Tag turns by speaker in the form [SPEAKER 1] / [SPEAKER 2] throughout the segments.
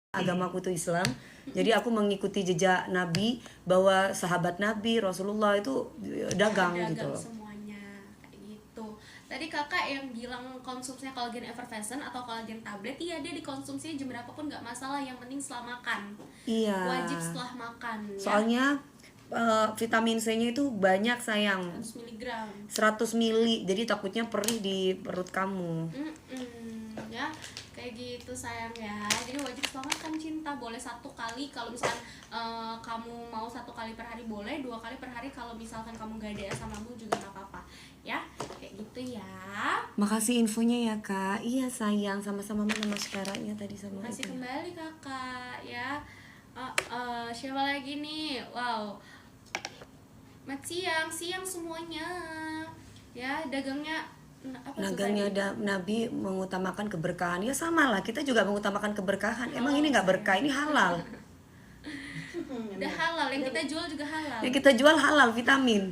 [SPEAKER 1] agamaku itu Islam. Jadi aku mengikuti jejak Nabi, bahwa sahabat Nabi Rasulullah itu dagang gitu loh.
[SPEAKER 2] Semuanya kayak gitu. Tadi kakak yang bilang konsumsinya kolagen effervescent atau kolagen tablet, iya dia dikonsumsi jam berapa pun nggak masalah, yang penting setelah makan.
[SPEAKER 1] Iya.
[SPEAKER 2] Wajib setelah makan.
[SPEAKER 1] Soalnya vitamin C-nya itu banyak sayang.
[SPEAKER 2] 100 mg.
[SPEAKER 1] 100 mili, jadi takutnya perih di perut kamu.
[SPEAKER 2] Ya kayak gitu sayang ya. Jadi wajib setelah makan cinta. Boleh 1 kali kalau misalkan kamu mau 1 kali per hari, boleh 2 kali per hari kalau misalkan kamu gak ada asam lambung juga gak apa-apa ya, kayak gitu ya.
[SPEAKER 1] Makasih infonya ya kak. Iya sayang, sama-sama mana maskaranya tadi sama
[SPEAKER 2] Masih
[SPEAKER 1] itu.
[SPEAKER 2] kembali kakak ya. Siapa lagi nih? Wow, siang semuanya ya. Dagangnya
[SPEAKER 1] Dagangnya ada Nabi mengutamakan keberkahan. Ya sama lah, kita juga mengutamakan keberkahan. Emang ini nggak berkah, ini halal.
[SPEAKER 2] Udah halal, yang kita jual juga halal.
[SPEAKER 1] Yang kita jual halal, vitamin.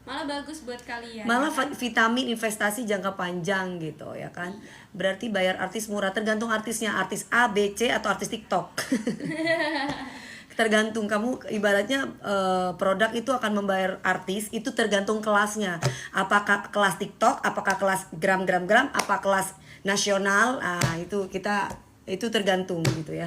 [SPEAKER 2] Malah bagus buat kalian.
[SPEAKER 1] Malah vitamin investasi jangka panjang gitu ya kan. Berarti bayar artis murah, tergantung artisnya, artis A, B, C atau artis TikTok. Tergantung kamu, ibaratnya produk itu akan membayar artis itu tergantung kelasnya. Apakah kelas TikTok, apakah kelas gram, apa kelas nasional. Itu tergantung gitu ya.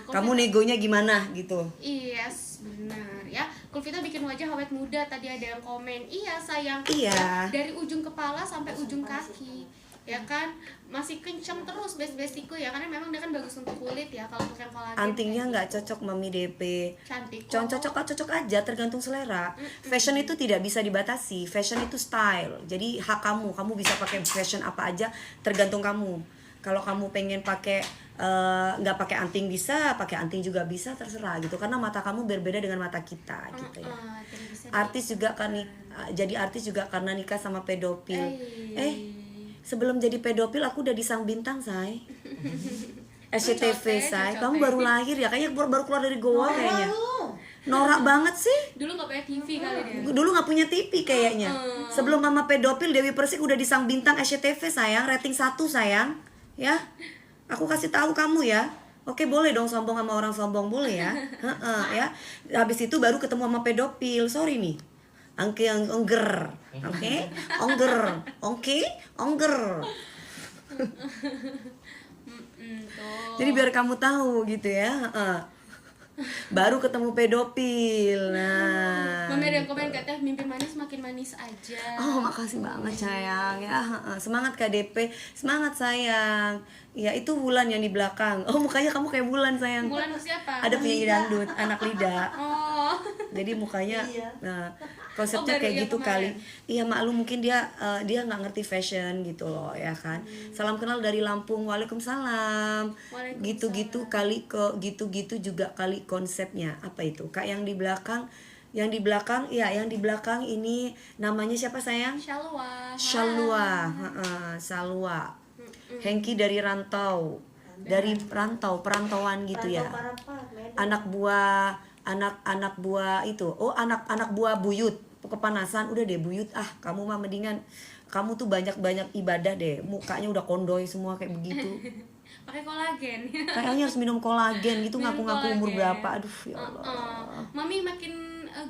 [SPEAKER 1] Kamu negonya gimana gitu.
[SPEAKER 2] Yes, benar ya. Kulvita bikin wajah awet muda, tadi ada yang komen. Iya sayang.
[SPEAKER 1] Iya.
[SPEAKER 2] Ya, dari ujung kepala sampai ujung kaki. Ya kan, masih kenceng terus basic-basicku ya, karena memang dia kan bagus untuk kulit ya. Kalau pakai kolagen
[SPEAKER 1] antingnya nggak cocok Mami DP.
[SPEAKER 2] Cantik
[SPEAKER 1] cocok aja, tergantung selera. Fashion itu tidak bisa dibatasi, fashion itu style. Jadi hak kamu bisa pakai fashion apa aja, tergantung kamu. Kalau kamu pengen pakai nggak pakai anting bisa, pakai anting juga bisa, terserah gitu. Karena mata kamu berbeda dengan mata kita gitu ya. Artis juga kan jadi artis juga karena nikah sama pedofil. Sebelum jadi pedofil aku udah disang bintang, say. SCTV, say. Kamu baru lahir ya, kayaknya baru keluar dari goa kayaknya. Norak banget sih.
[SPEAKER 2] Dulu gak punya TV kali dia.
[SPEAKER 1] Dulu gak punya TV kayaknya. Sebelum mama pedofil, Dewi Persik udah disang bintang SCTV, sayang. Rating 1, sayang. Ya. Aku kasih tahu kamu ya. Oke, boleh dong sombong sama orang sombong, boleh ya. Ya. Habis itu baru ketemu sama pedofil. Sorry nih. Angke ongger. Oke? Ongger. Jadi biar kamu tahu gitu ya. Baru ketemu pedofil. Nah,
[SPEAKER 2] Mami ada yang komen katanya mimpi manis makin manis aja.
[SPEAKER 1] Oh, makasih banget sayang ya. Semangat KDP, semangat sayang. Ya itu Wulan yang di belakang. Oh, mukanya kamu kayak Wulan sayang.
[SPEAKER 2] Wulan siapa?
[SPEAKER 1] Ada penyanyi dangdut, anak Lida.
[SPEAKER 2] Oh.
[SPEAKER 1] Jadi mukanya, nah konsepnya kayak gitu kali. Iya maklum, mungkin dia nggak ngerti fashion gitu loh ya kan. Salam kenal dari Lampung. Waalaikumsalam. Gitu-gitu kali kok, gitu-gitu juga kali konsepnya. Apa itu kak yang di belakang? Yang di belakang ini namanya siapa sayang? Salwa. Hengki dari rantau. Dari perantauan gitu ya. Anak buah itu. Oh, anak buah buyut. Kepanasan udah deh buyut. Kamu mah mendingan kamu tuh banyak ibadah deh. Mukanya udah kondoy semua kayak begitu.
[SPEAKER 2] Pakai kolagen.
[SPEAKER 1] Kayaknya harus minum kolagen gitu, ngaku-ngaku umur berapa. Aduh ya Allah.
[SPEAKER 2] Mami makin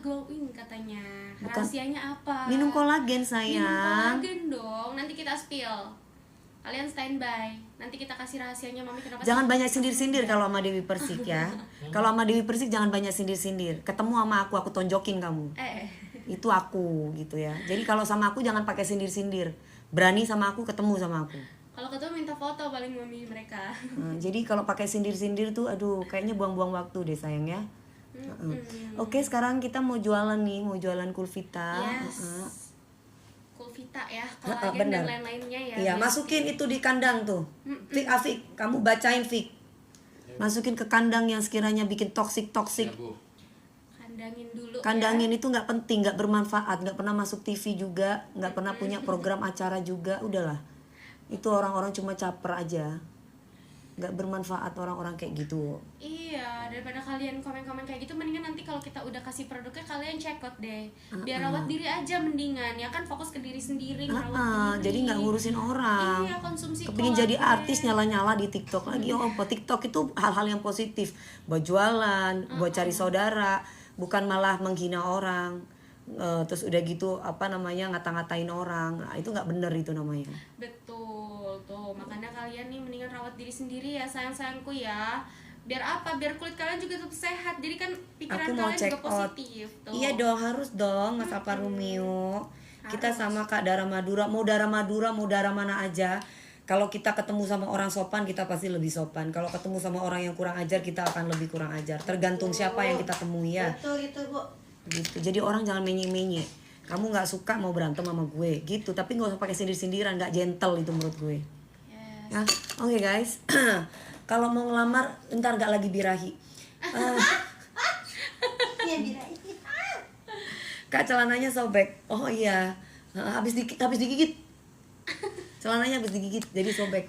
[SPEAKER 2] glowing katanya. Rahasianya apa?
[SPEAKER 1] Minum kolagen sayang.
[SPEAKER 2] Minum kolagen dong. Nanti kita spill. Kalian standby. Nanti kita kasih rahasianya Mami kenapa.
[SPEAKER 1] Jangan banyak sindir-sindir kalau sama Dewi Persik ya. Kalau sama Dewi Persik jangan banyak sindir-sindir. Ketemu sama aku tonjokin kamu. Itu aku gitu ya. Jadi kalau sama aku jangan pakai sindir-sindir. Berani sama aku, ketemu sama aku.
[SPEAKER 2] Kalau ketemu minta foto paling Mami mereka.
[SPEAKER 1] Jadi kalau pakai sindir-sindir tuh aduh kayaknya buang-buang waktu deh sayang ya. Oke, sekarang kita mau jualan nih, mau jualan Kulvita.
[SPEAKER 2] Kulvita ya, kolagen dan lain-lainnya ya.
[SPEAKER 1] Iya, masukin itu di kandang tuh. Fik, kamu bacain Fik. Masukin ke kandang yang sekiranya bikin toksik.
[SPEAKER 2] Kandangin dulu.
[SPEAKER 1] Kandangin itu nggak penting, nggak bermanfaat, nggak pernah masuk TV juga, nggak pernah punya program acara juga, udahlah. Itu orang-orang cuma caper aja. Nggak bermanfaat orang-orang kayak gitu.
[SPEAKER 2] Iya. Iya, daripada kalian komen-komen kayak gitu, mendingan nanti kalau kita udah kasih produknya kalian check out deh. Biar rawat diri aja mendingan, ya kan, fokus ke diri sendiri, merawat diri.
[SPEAKER 1] Jadi nggak ngurusin orang.
[SPEAKER 2] Iya, konsumsi
[SPEAKER 1] Kepingin jadi
[SPEAKER 2] kolagen.
[SPEAKER 1] artis nyala-nyala di TikTok lagi. Oh, TikTok itu hal-hal yang positif, buat jualan, buat cari saudara, bukan malah menghina orang. Terus udah gitu apa namanya ngata-ngatain orang. Nah, itu nggak bener itu namanya.
[SPEAKER 2] Betul, tuh. Makanya kalian nih mendingan rawat diri sendiri ya, sayang-sayangku ya. Biar apa? Biar kulit kalian juga tetap sehat. Jadi kan pikiran
[SPEAKER 1] Aku mau
[SPEAKER 2] kalian
[SPEAKER 1] check
[SPEAKER 2] juga
[SPEAKER 1] out.
[SPEAKER 2] positif tuh.
[SPEAKER 1] Iya dong, harus dong Mas Alfa Romeo. Kita sama Kak Dara Madura, mau Dara Madura, mau Dara mana aja. Kalau kita ketemu sama orang sopan, kita pasti lebih sopan. Kalau ketemu sama orang yang kurang ajar, kita akan lebih kurang ajar. Tergantung siapa yang kita temui ya.
[SPEAKER 3] Betul itu Bu.
[SPEAKER 1] Gitu. Jadi orang jangan menye-menye. Kamu nggak suka mau berantem sama gue, gitu. Tapi nggak usah pakai sindir-sindiran, nggak gentle itu menurut gue.
[SPEAKER 2] Yes.
[SPEAKER 1] Ya, oke guys. Kalau mau ngelamar, ntar nggak lagi birahi.
[SPEAKER 3] Iya birahi.
[SPEAKER 1] Kak celananya sobek. Oh iya. Habis digigit. Celananya habis digigit jadi sobek.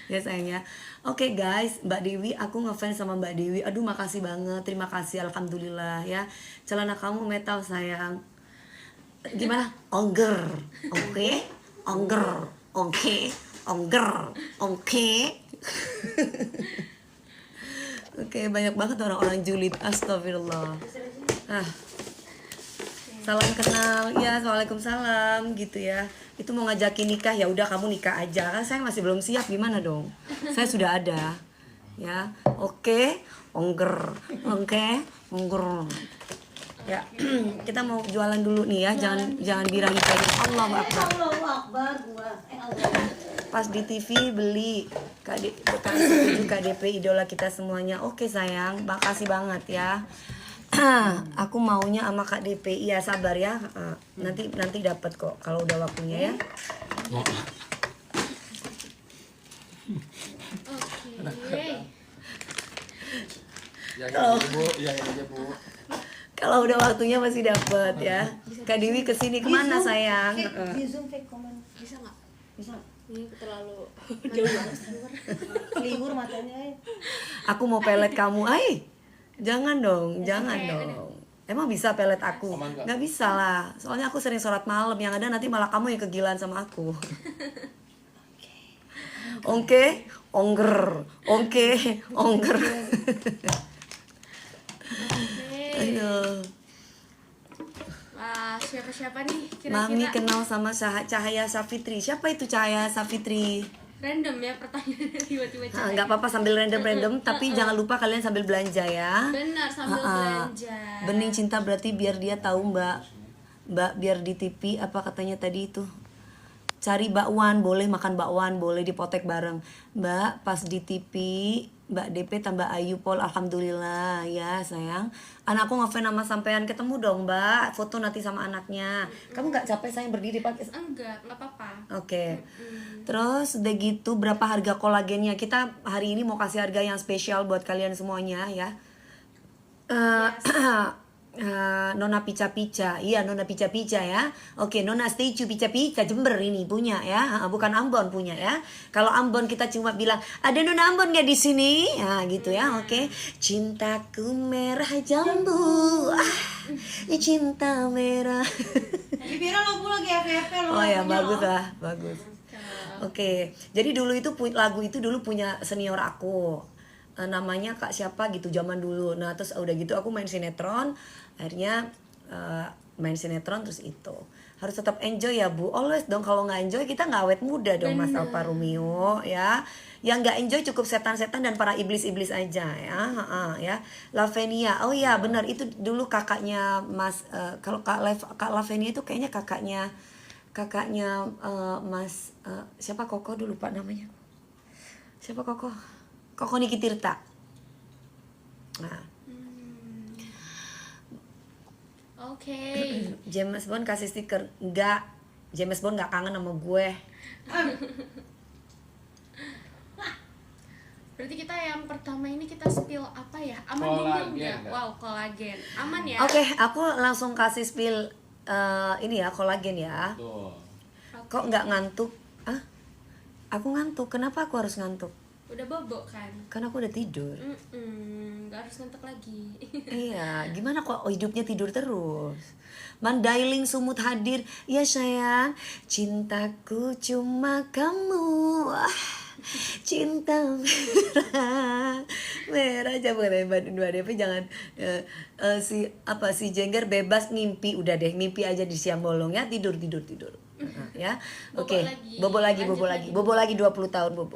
[SPEAKER 1] Ya sayang ya. Oke guys, Mbak Dewi, aku ngefans sama Mbak Dewi. Aduh makasih banget, terima kasih, alhamdulillah ya. Celana kamu metal sayang. Gimana? Ongger, oke? Ongger, oke? Ongger, oke? Oke, banyak banget orang-orang julid. Astagfirullah. Salam kenal, ya, waalaikumsalam gitu ya. Itu mau ngajakin nikah, ya udah kamu nikah aja. Kan saya masih belum siap, gimana dong? Saya sudah ada, ya. Oke, ongger, oke, ongger. Ya, kita mau jualan dulu nih ya, jangan birahi kayak gitu. Allahu Akbar.
[SPEAKER 3] Allahu Akbar gua. Allah.
[SPEAKER 1] Pas di TV beli setuju KDP idola kita semuanya. Oke sayang, makasih banget ya. Aku maunya sama Kak DP. Iya sabar ya. Nanti dapat kok kalau udah waktunya ya.
[SPEAKER 2] Oke.
[SPEAKER 4] Ya aja Bu.
[SPEAKER 1] Kalau udah waktunya masih dapat ya. Kak Dewi kesini kemana sayang?
[SPEAKER 3] Di Zoom fake komen.
[SPEAKER 2] Bisa nggak?
[SPEAKER 3] Bisa.
[SPEAKER 2] Ini terlalu
[SPEAKER 3] Libur matanya.
[SPEAKER 1] Aku mau pelet kamu. Jangan dong, jangan
[SPEAKER 2] Oke,
[SPEAKER 1] dong. Emang bisa pelet aku?
[SPEAKER 4] Aman nggak?
[SPEAKER 1] Nggak bisa lah. Soalnya aku sering sholat malam. Yang ada nanti malah kamu yang kegilaan sama aku. Oke, ongger. Oke, ongger. Aduh.
[SPEAKER 2] Wah, siapa-siapa nih
[SPEAKER 1] Mami
[SPEAKER 2] kira-kira?
[SPEAKER 1] kenal sama Cahaya Safitri. Siapa itu Cahaya Safitri?
[SPEAKER 2] Random ya pertanyaan tiba-tiba.
[SPEAKER 1] Nggak apa-apa sambil random, tapi jangan lupa kalian sambil belanja ya.
[SPEAKER 2] Benar, sambil belanja.
[SPEAKER 1] Bening cinta berarti biar dia tahu Mbak biar di TV apa katanya tadi itu. Cari bakwan, boleh makan bakwan, boleh dipotek bareng. Mbak pas di TV Mbak DP tambah ayu pol, alhamdulillah ya sayang. Anakku ngefans sama sampean, ketemu dong Mbak, foto nanti sama anaknya. Kamu nggak capek sayang berdiri pakai?
[SPEAKER 2] Enggak apa-apa.
[SPEAKER 1] Oke. Terus udah gitu berapa harga kolagennya? Kita hari ini mau kasih harga yang spesial buat kalian semuanya ya. Nona Pica-Pica. Iya, Nona Pica-Pica ya. Oke, Nona Stay Pica-Pica Jember ini punya ya. Bukan Ambon punya ya. Kalau Ambon kita cuma bilang, "Ada Nona Ambon nggak di sini?" Nah, gitu ya. Oke. Cintaku merah jambu. Cinta merah.
[SPEAKER 3] Tapi Vira lo lagi FVP lo.
[SPEAKER 1] Oh ya,
[SPEAKER 3] lagunya
[SPEAKER 1] bagus
[SPEAKER 3] lo.
[SPEAKER 1] lah, bagus. Oke, jadi dulu itu lagu itu dulu punya senior aku. Namanya Kak siapa gitu zaman dulu. Nah, terus udah gitu aku main sinetron. Akhirnya main sinetron terus itu. Harus tetap enjoy ya, Bu. Always dong, kalau nggak enjoy kita nggak awet muda dong, Mas Alfa Romeo ya. Yang nggak enjoy cukup setan-setan dan para iblis-iblis aja ya. Ya. Lavenia. Oh iya, benar itu dulu kakaknya Mas kalau Kak Lavenia itu kayaknya kakaknya Mas siapa Koko dulu lupa namanya. Siapa Koko? Koko Niki Tirta. Nah,
[SPEAKER 2] Oke.
[SPEAKER 1] James Bond kasih stiker. Enggak, James Bond nggak kangen sama gue.
[SPEAKER 2] Berarti kita yang pertama ini kita spill apa ya? Aman
[SPEAKER 4] Kolagen,
[SPEAKER 2] dulu nggak?
[SPEAKER 4] Kak.
[SPEAKER 2] Wow, kolagen. Aman ya?
[SPEAKER 1] Oke, aku langsung kasih spill ini ya, kolagen ya.
[SPEAKER 4] Tuh.
[SPEAKER 1] Kok nggak ngantuk? Aku ngantuk. Kenapa aku harus ngantuk?
[SPEAKER 2] Udah bobo kan?
[SPEAKER 1] Kan aku udah tidur.
[SPEAKER 2] Gak harus ngantuk lagi.
[SPEAKER 1] Iya, gimana kok hidupnya tidur terus? Mandailing Sumut hadir. Ya sayang, cintaku cuma kamu. Cinta merah, merah coba hebat 2DP jangan si Jengger bebas mimpi, udah deh mimpi aja di siang bolong ya, tidur ya. Oke, bobo lagi 20 tahun bobo.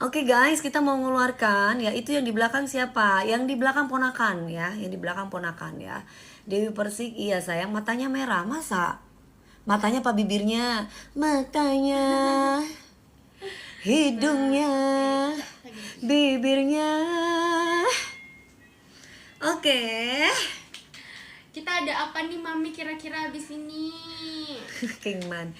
[SPEAKER 1] Oke guys, kita mau mengeluarkan ya, itu yang di belakang siapa? Yang di belakang ponakan ya, Dewi Persik. Iya sayang, matanya merah, masa? Matanya apa bibirnya? Matanya, hidungnya, bibirnya. Oke.
[SPEAKER 2] Kita ada apa nih Mami kira-kira abis ini?
[SPEAKER 1] Kingman.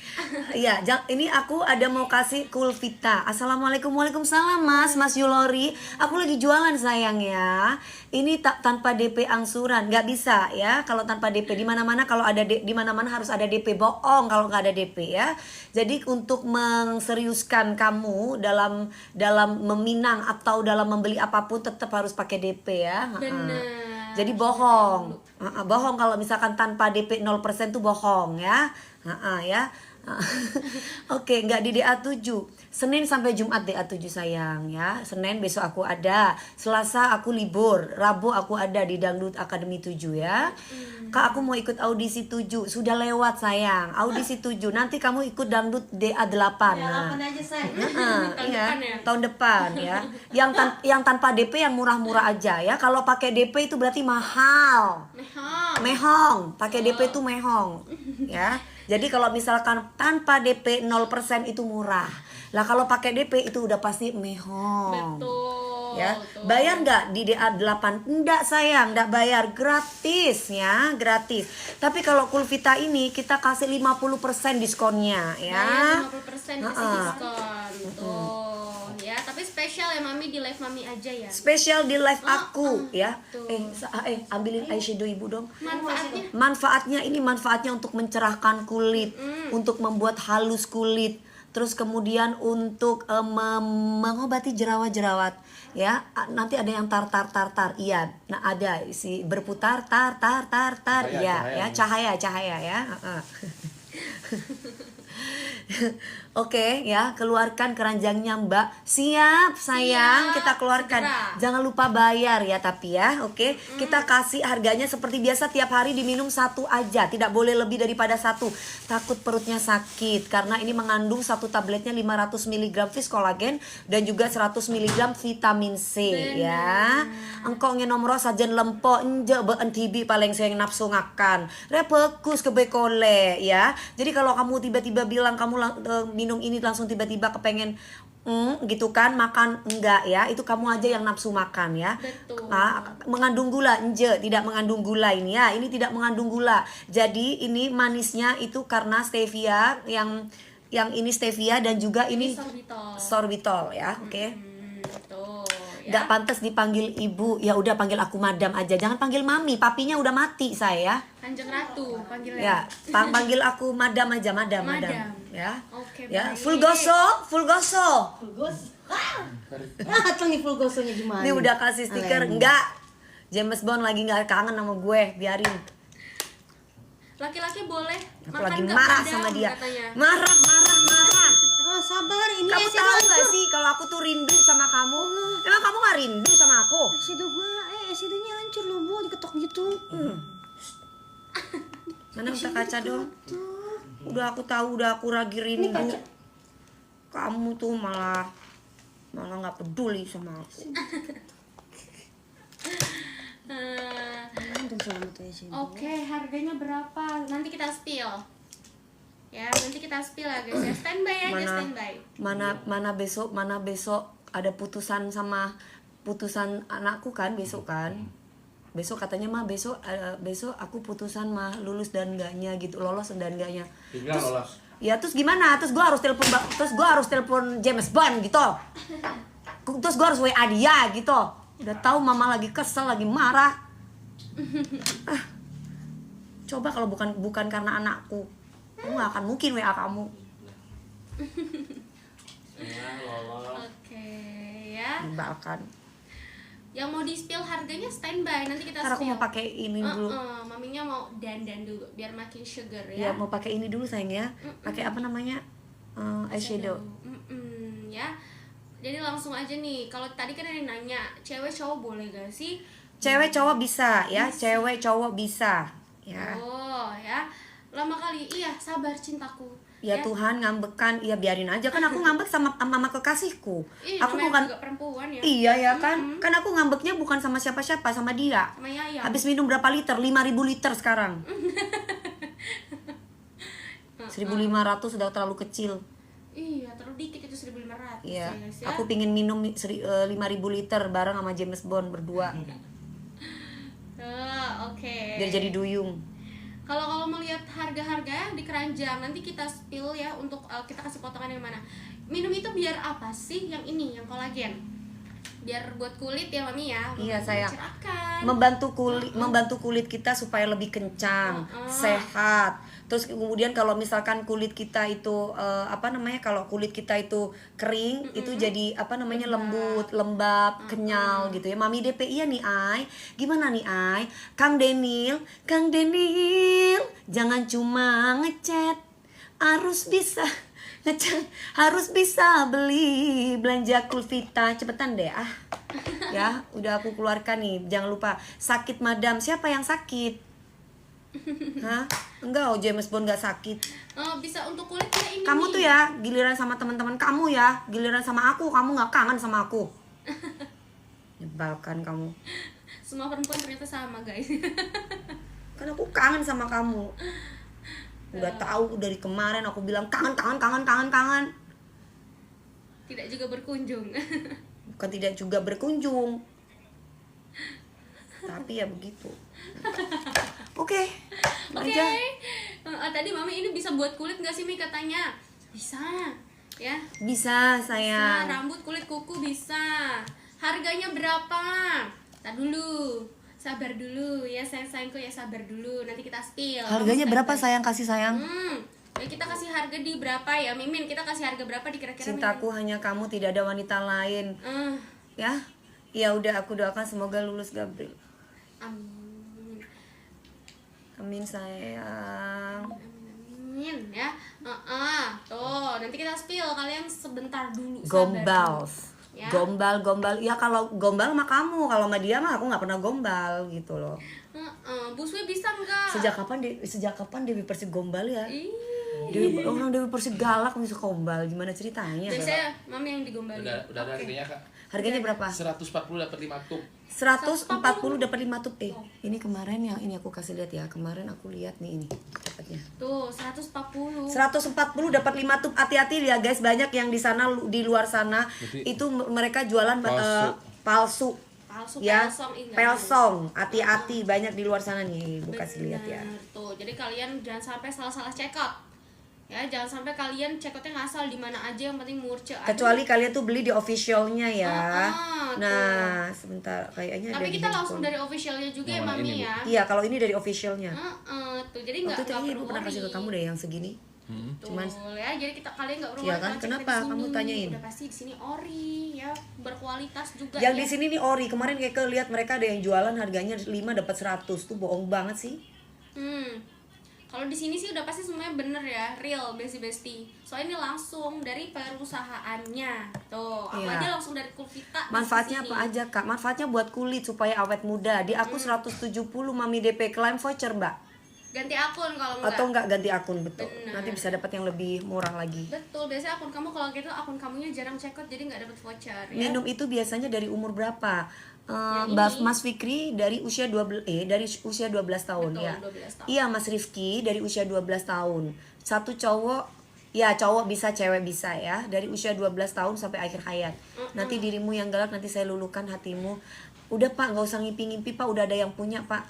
[SPEAKER 1] Iya, ini aku ada mau kasih Kulvita. Assalamualaikum, waalaikumsalam Mas Yulori. Aku lagi jualan sayang ya. Ini tanpa DP angsuran, nggak bisa ya. Kalau tanpa DP di mana-mana, kalau ada di mana-mana harus ada DP. Bohong kalau nggak ada DP ya. Jadi untuk mengseriuskan kamu dalam meminang atau dalam membeli apapun tetap harus pakai DP ya.
[SPEAKER 2] Bener.
[SPEAKER 1] Jadi bohong. Bohong kalau misalkan tanpa DP 0% tuh bohong ya. Ya. Oke, nggak di DA7. Senin sampai Jumat DA7 sayang ya. Senin besok aku ada, Selasa aku libur, Rabu aku ada di Dangdut Academy 7 ya. Kak, aku mau ikut audisi 7. Sudah lewat sayang. Audisi 7. Nanti kamu ikut Dangdut DA8.
[SPEAKER 3] Ya, 8 aja say.
[SPEAKER 1] Iya, tahun depan ya. Yang tanpa DP yang murah-murah aja ya. Kalau pakai DP itu berarti mahal. Mehong. Pakai DP itu mehong. Ya. Jadi kalau misalkan tanpa DP 0% itu murah. Lah kalau pakai DP itu udah pasti mehong.
[SPEAKER 2] Betul.
[SPEAKER 1] Ya. Bayar nggak di DA8? Enggak sayang, enggak bayar, gratis ya, gratis. Tapi kalau Kulvita ini kita kasih 50% diskonnya ya.
[SPEAKER 2] Bayar 50% kasih diskon. Tuh. Ya, tapi spesial ya Mami, di live Mami aja ya.
[SPEAKER 1] Spesial di live aku ya. Ambilin eyeshadow ibu dong.
[SPEAKER 2] Manfaatnya?
[SPEAKER 1] Manfaatnya untuk mencerahkan kulit, untuk membuat halus kulit, terus kemudian untuk mengobati jerawat-jerawat ya. Nanti ada yang tar. Iya, nah ada si berputar tar ya, cahaya ya. Oke ya, keluarkan keranjangnya Mbak. Siap sayang, kita keluarkan.
[SPEAKER 2] Segera.
[SPEAKER 1] Jangan lupa bayar ya tapi ya. Oke, kita kasih harganya seperti biasa, tiap hari diminum 1 aja. Tidak boleh lebih daripada 1. Takut perutnya sakit karena ini mengandung 1 tabletnya 500 mg Viscolagen dan juga 100 mg vitamin C. Ya. Engkau nomor sajen lempo enje beun tibi paling sayang nafsu ngakan. Repekus kebekole ya. Jadi kalau kamu tiba-tiba bilang kamu minum ini langsung tiba-tiba kepengen gitu kan, makan enggak ya, itu kamu aja yang nafsu makan ya.
[SPEAKER 2] Betul.
[SPEAKER 1] Mengandung gula enje, tidak mengandung gula ini ya, ini tidak mengandung gula. Jadi ini manisnya itu karena stevia, yang ini stevia dan juga ini sorbitol ya. Oke.
[SPEAKER 2] Betul.
[SPEAKER 1] Nggak pantas dipanggil ibu, ya udah panggil aku madam aja, jangan panggil mami, papinya udah mati saya.
[SPEAKER 2] Kanjeng Ratu panggilnya.
[SPEAKER 1] Ya, panggil aku madam aja, madam. Ya.
[SPEAKER 2] Oke,
[SPEAKER 1] ya,
[SPEAKER 2] baik.
[SPEAKER 1] full goso.
[SPEAKER 3] Fulgos. Tuh nih fulgosonya gimana?
[SPEAKER 1] Ini udah kasih stiker, enggak. James Bond lagi nggak kangen sama gue, biarin.
[SPEAKER 2] Laki-laki boleh
[SPEAKER 1] Aku
[SPEAKER 2] makan
[SPEAKER 1] lagi
[SPEAKER 2] nggak
[SPEAKER 1] marah
[SPEAKER 2] padam,
[SPEAKER 1] sama dia.
[SPEAKER 2] katanya.
[SPEAKER 1] Marah.
[SPEAKER 3] Oh, sabar, ini
[SPEAKER 1] Kamu
[SPEAKER 3] eyeshadow
[SPEAKER 1] tahu
[SPEAKER 3] hancur.
[SPEAKER 1] gak sih kalau aku tuh rindu sama kamu? Emang kamu gak rindu sama aku?
[SPEAKER 3] Eyeshadow gua, eyeshadownya hancur loh, Bu, diketok gitu.
[SPEAKER 1] Mana minta kaca dong? Udah aku tahu, udah aku lagi rindu. Kamu tuh malah nggak peduli sama aku.
[SPEAKER 2] Oke, harganya berapa? Nanti kita spill. Ya, nanti kita spill ya guys. Ya, standby aja, standby.
[SPEAKER 1] Mana besok ada putusan anakku kan besok kan. Besok katanya mah besok aku putusan mah lulus dan enggaknya gitu, lolos dan enggaknya.
[SPEAKER 4] Tinggal lolos.
[SPEAKER 1] Ya terus gimana? Terus gue harus telepon James Bond gitu. Terus gue harus WA dia gitu. Udah tahu mama lagi kesel, lagi marah. Coba kalau bukan karena anakku, aku nggak akan mungkin WA kamu.
[SPEAKER 4] Ya, lolol.
[SPEAKER 2] Oke ya.
[SPEAKER 1] Balkan.
[SPEAKER 2] Yang mau di spill harganya standby, nanti kita
[SPEAKER 1] Ntar aku
[SPEAKER 2] spill.
[SPEAKER 1] mau pakai ini dulu.
[SPEAKER 2] Maminya mau dandan dulu biar makin sugar
[SPEAKER 1] Ya
[SPEAKER 2] ya.
[SPEAKER 1] mau pakai ini dulu sayang ya. Pakai apa namanya? Eyeshadow.
[SPEAKER 2] Ya. Jadi langsung aja nih. Kalau tadi kan ada yang nanya, cewek cowok boleh gak sih?
[SPEAKER 1] Cewek cowok bisa ya, cewek cowok bisa ya.
[SPEAKER 2] Oh ya. Lama kali. Iya, sabar cintaku.
[SPEAKER 1] Ya Tuhan ngambekan, ya biarin aja kan aku ngambek sama kekasihku.
[SPEAKER 2] Iya,
[SPEAKER 1] Aku
[SPEAKER 2] namanya
[SPEAKER 1] bukan
[SPEAKER 2] juga perempuan ya.
[SPEAKER 1] Iya ya kan, kan aku ngambeknya bukan sama siapa-siapa, sama dia.
[SPEAKER 2] Sama Yaya.
[SPEAKER 1] Habis minum berapa liter? 5.000 liter sekarang. 1.500 sudah terlalu kecil.
[SPEAKER 2] Iya, terlalu dikit itu 1.500
[SPEAKER 1] Iya,
[SPEAKER 2] ya guys ya.
[SPEAKER 1] aku pingin minum 5.000 liter bareng sama James Bond berdua.
[SPEAKER 2] Oke.
[SPEAKER 1] Biar jadi duyung.
[SPEAKER 2] Kalau melihat harga-harga di keranjang, nanti kita spill ya untuk kita kasih potongan yang mana. Minum itu biar apa sih? Yang ini, yang kolagen. Biar buat kulit ya Mami ya.
[SPEAKER 1] Iya, sayang.
[SPEAKER 2] Mencerahkan.
[SPEAKER 1] Membantu kulit kita supaya lebih kencang, sehat. Terus kemudian kalau misalkan kulit kita itu kalau kulit kita itu kering, itu jadi lembab, kenyal gitu ya. Mami DP iya nih Ai. Gimana nih Ai? Kang Denil, jangan cuma ngechat, harus bisa ngechat, harus bisa beli belanja Kulvita. Cepetan deh ya, udah aku keluarkan nih. Jangan lupa sakit madam. Siapa yang sakit? Hah? Enggak, James Bond gak sakit.
[SPEAKER 2] Bisa untuk kulit ya ini.
[SPEAKER 1] Kamu
[SPEAKER 2] nih.
[SPEAKER 1] tuh ya, giliran sama teman-teman kamu ya, giliran sama aku, kamu gak kangen sama aku. Nyebalkan kamu.
[SPEAKER 2] Semua perempuan ternyata sama guys.
[SPEAKER 1] Kan aku kangen sama kamu. Udah tahu dari kemarin aku bilang kangen.
[SPEAKER 2] Tidak juga berkunjung.
[SPEAKER 1] Bukan tidak juga berkunjung. Tapi ya begitu. Oke.
[SPEAKER 2] Oke.
[SPEAKER 1] Aja.
[SPEAKER 2] Tadi Mami ini bisa buat kulit nggak sih Mi katanya? Bisa. Ya.
[SPEAKER 1] Bisa
[SPEAKER 2] Bisa.
[SPEAKER 1] sayang.
[SPEAKER 2] Rambut, kulit, kuku bisa. Harganya berapa? Tar dulu. Sabar dulu ya sayang-sayangku ya, sabar dulu. Nanti kita spill.
[SPEAKER 1] Harganya
[SPEAKER 2] Kamu
[SPEAKER 1] berapa
[SPEAKER 2] standby.
[SPEAKER 1] sayang, kasih sayang?
[SPEAKER 2] Ya kita kasih harga di berapa ya Mimin? Kita kasih harga berapa di kira-kira
[SPEAKER 1] Cintaku hanya kamu, tidak ada wanita lain.
[SPEAKER 2] Mimin?
[SPEAKER 1] Ya. Ya udah, aku doakan semoga lulus Gabriel.
[SPEAKER 2] Amin.
[SPEAKER 1] Amin sayang.
[SPEAKER 2] Amin ya. Tuh, nanti kita spill, kalian sebentar dulu. sabar
[SPEAKER 1] Gombal.
[SPEAKER 2] dulu. Ya.
[SPEAKER 1] Gombal. Ya kalau gombal sama kamu, kalau sama dia mah aku nggak pernah gombal gitu loh.
[SPEAKER 2] Bu Swi bisa nggak?
[SPEAKER 1] Sejak kapan Dewi Persik gombal ya?
[SPEAKER 2] Ih.
[SPEAKER 1] Orang Dewi Persik galak bisa gombal, gimana ceritanya?
[SPEAKER 2] Biasanya Mami yang digombalin.
[SPEAKER 4] Udah ada harganya Kak.
[SPEAKER 1] Harganya berapa?
[SPEAKER 4] 140 dapat 5 tuh.
[SPEAKER 1] 140 dapat 5 tup. Ini kemarin yang ini aku kasih lihat ya. Kemarin aku lihat nih ini dapatnya.
[SPEAKER 2] Tuh, 140.
[SPEAKER 1] 140 dapat 5 tup. Hati-hati ya guys, banyak yang di sana, di luar sana itu mereka jualan palsu.
[SPEAKER 2] Palsu,
[SPEAKER 1] Ya,
[SPEAKER 2] pelsong, ih, nggak
[SPEAKER 1] pelsong. Hati-hati, banyak di luar sana nih. Bu
[SPEAKER 2] mau.
[SPEAKER 1] kasih lihat ya.
[SPEAKER 2] Bener. Tuh, jadi kalian jangan sampai salah-salah check out. Ya, jangan sampai kalian check outnya ngasal di mana aja, yang penting murce.
[SPEAKER 1] Kecuali kalian tuh beli di officialnya ya.
[SPEAKER 2] tuh.
[SPEAKER 1] Nah, sebentar kayaknya
[SPEAKER 2] Tapi
[SPEAKER 1] ada di
[SPEAKER 2] kita langsung
[SPEAKER 1] handphone.
[SPEAKER 2] dari officialnya juga ya
[SPEAKER 4] Yang mana
[SPEAKER 2] Mami
[SPEAKER 4] ini, Bu?
[SPEAKER 2] ya.
[SPEAKER 1] Iya, kalau ini dari officialnya.
[SPEAKER 2] Tuh, jadi
[SPEAKER 1] Waktu
[SPEAKER 2] nggak
[SPEAKER 1] itu ibu
[SPEAKER 2] perlu
[SPEAKER 1] pernah kasih ke
[SPEAKER 2] worry.
[SPEAKER 1] kamu deh yang segini.
[SPEAKER 2] Cuman ya, jadi kalian nggak perlu
[SPEAKER 1] Iya
[SPEAKER 2] worry
[SPEAKER 1] kan?
[SPEAKER 2] kalau check
[SPEAKER 1] Kenapa?
[SPEAKER 2] di sini.
[SPEAKER 1] Kamu tanyain.
[SPEAKER 2] Udah pasti di sini ori ya, berkualitas juga.
[SPEAKER 1] Yang
[SPEAKER 2] ya.
[SPEAKER 1] di sini nih ori. Kemarin kayak lihat mereka ada yang jualan harganya 5 dapat 100. Tuh bohong banget sih.
[SPEAKER 2] Kalau di sini sih udah pasti semuanya bener ya, real besti. Soalnya ini langsung dari perusahaannya. Tuh, aku
[SPEAKER 1] Iya.
[SPEAKER 2] aja langsung dari Kulvita.
[SPEAKER 1] Manfaatnya
[SPEAKER 2] di
[SPEAKER 1] apa
[SPEAKER 2] sini.
[SPEAKER 1] aja kak? Manfaatnya buat kulit supaya awet muda. Di aku 170 Mami DP claim voucher mbak.
[SPEAKER 2] Ganti akun kalau enggak.
[SPEAKER 1] Atau enggak ganti akun, betul.
[SPEAKER 2] Bener.
[SPEAKER 1] Nanti bisa dapat yang lebih murah lagi.
[SPEAKER 2] Betul, biasanya akun kamu kalau gitu akun kamunya jarang check out jadi nggak dapet voucher ya.
[SPEAKER 1] Minum itu biasanya dari umur berapa?
[SPEAKER 2] Yang ini.
[SPEAKER 1] Mas Fikri dari usia 12 tahun
[SPEAKER 2] Betul,
[SPEAKER 1] ya.
[SPEAKER 2] 12 tahun.
[SPEAKER 1] Iya, Mas Rifki dari usia 12 tahun. Satu cowok, ya cowok bisa, cewek bisa ya. Dari usia 12 tahun sampai akhir hayat. Nanti dirimu yang galak, nanti saya luluhkan hatimu. Udah Pak, nggak usah ngimpi-ngimpi Pak, udah ada yang punya Pak.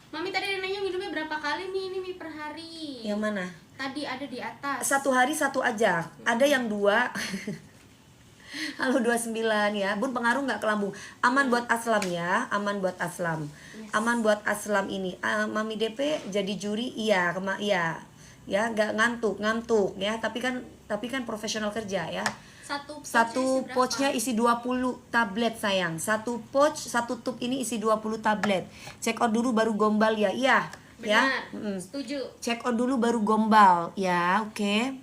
[SPEAKER 2] Mami tadi nanya minumnya berapa kali nih ini per hari?
[SPEAKER 1] Yang mana?
[SPEAKER 2] Tadi ada di atas.
[SPEAKER 1] Satu hari satu aja. Ada yang 2. Halo 29 ya. Bun, pengaruh nggak ke lambung? Aman buat Aslam ya. Aman buat Aslam. Aman buat Aslam ini. Mami DP jadi juri, iya, iya. Ya, nggak ngantuk ya. Tapi kan tapi kan profesional kerja ya.
[SPEAKER 2] Satu
[SPEAKER 1] pouchnya isi 20 tablet sayang. Satu pouch, satu tube ini isi 20 tablet. Check out dulu baru gombal ya. Iya, ya.
[SPEAKER 2] Benar, setuju.
[SPEAKER 1] Check out dulu baru gombal ya, oke.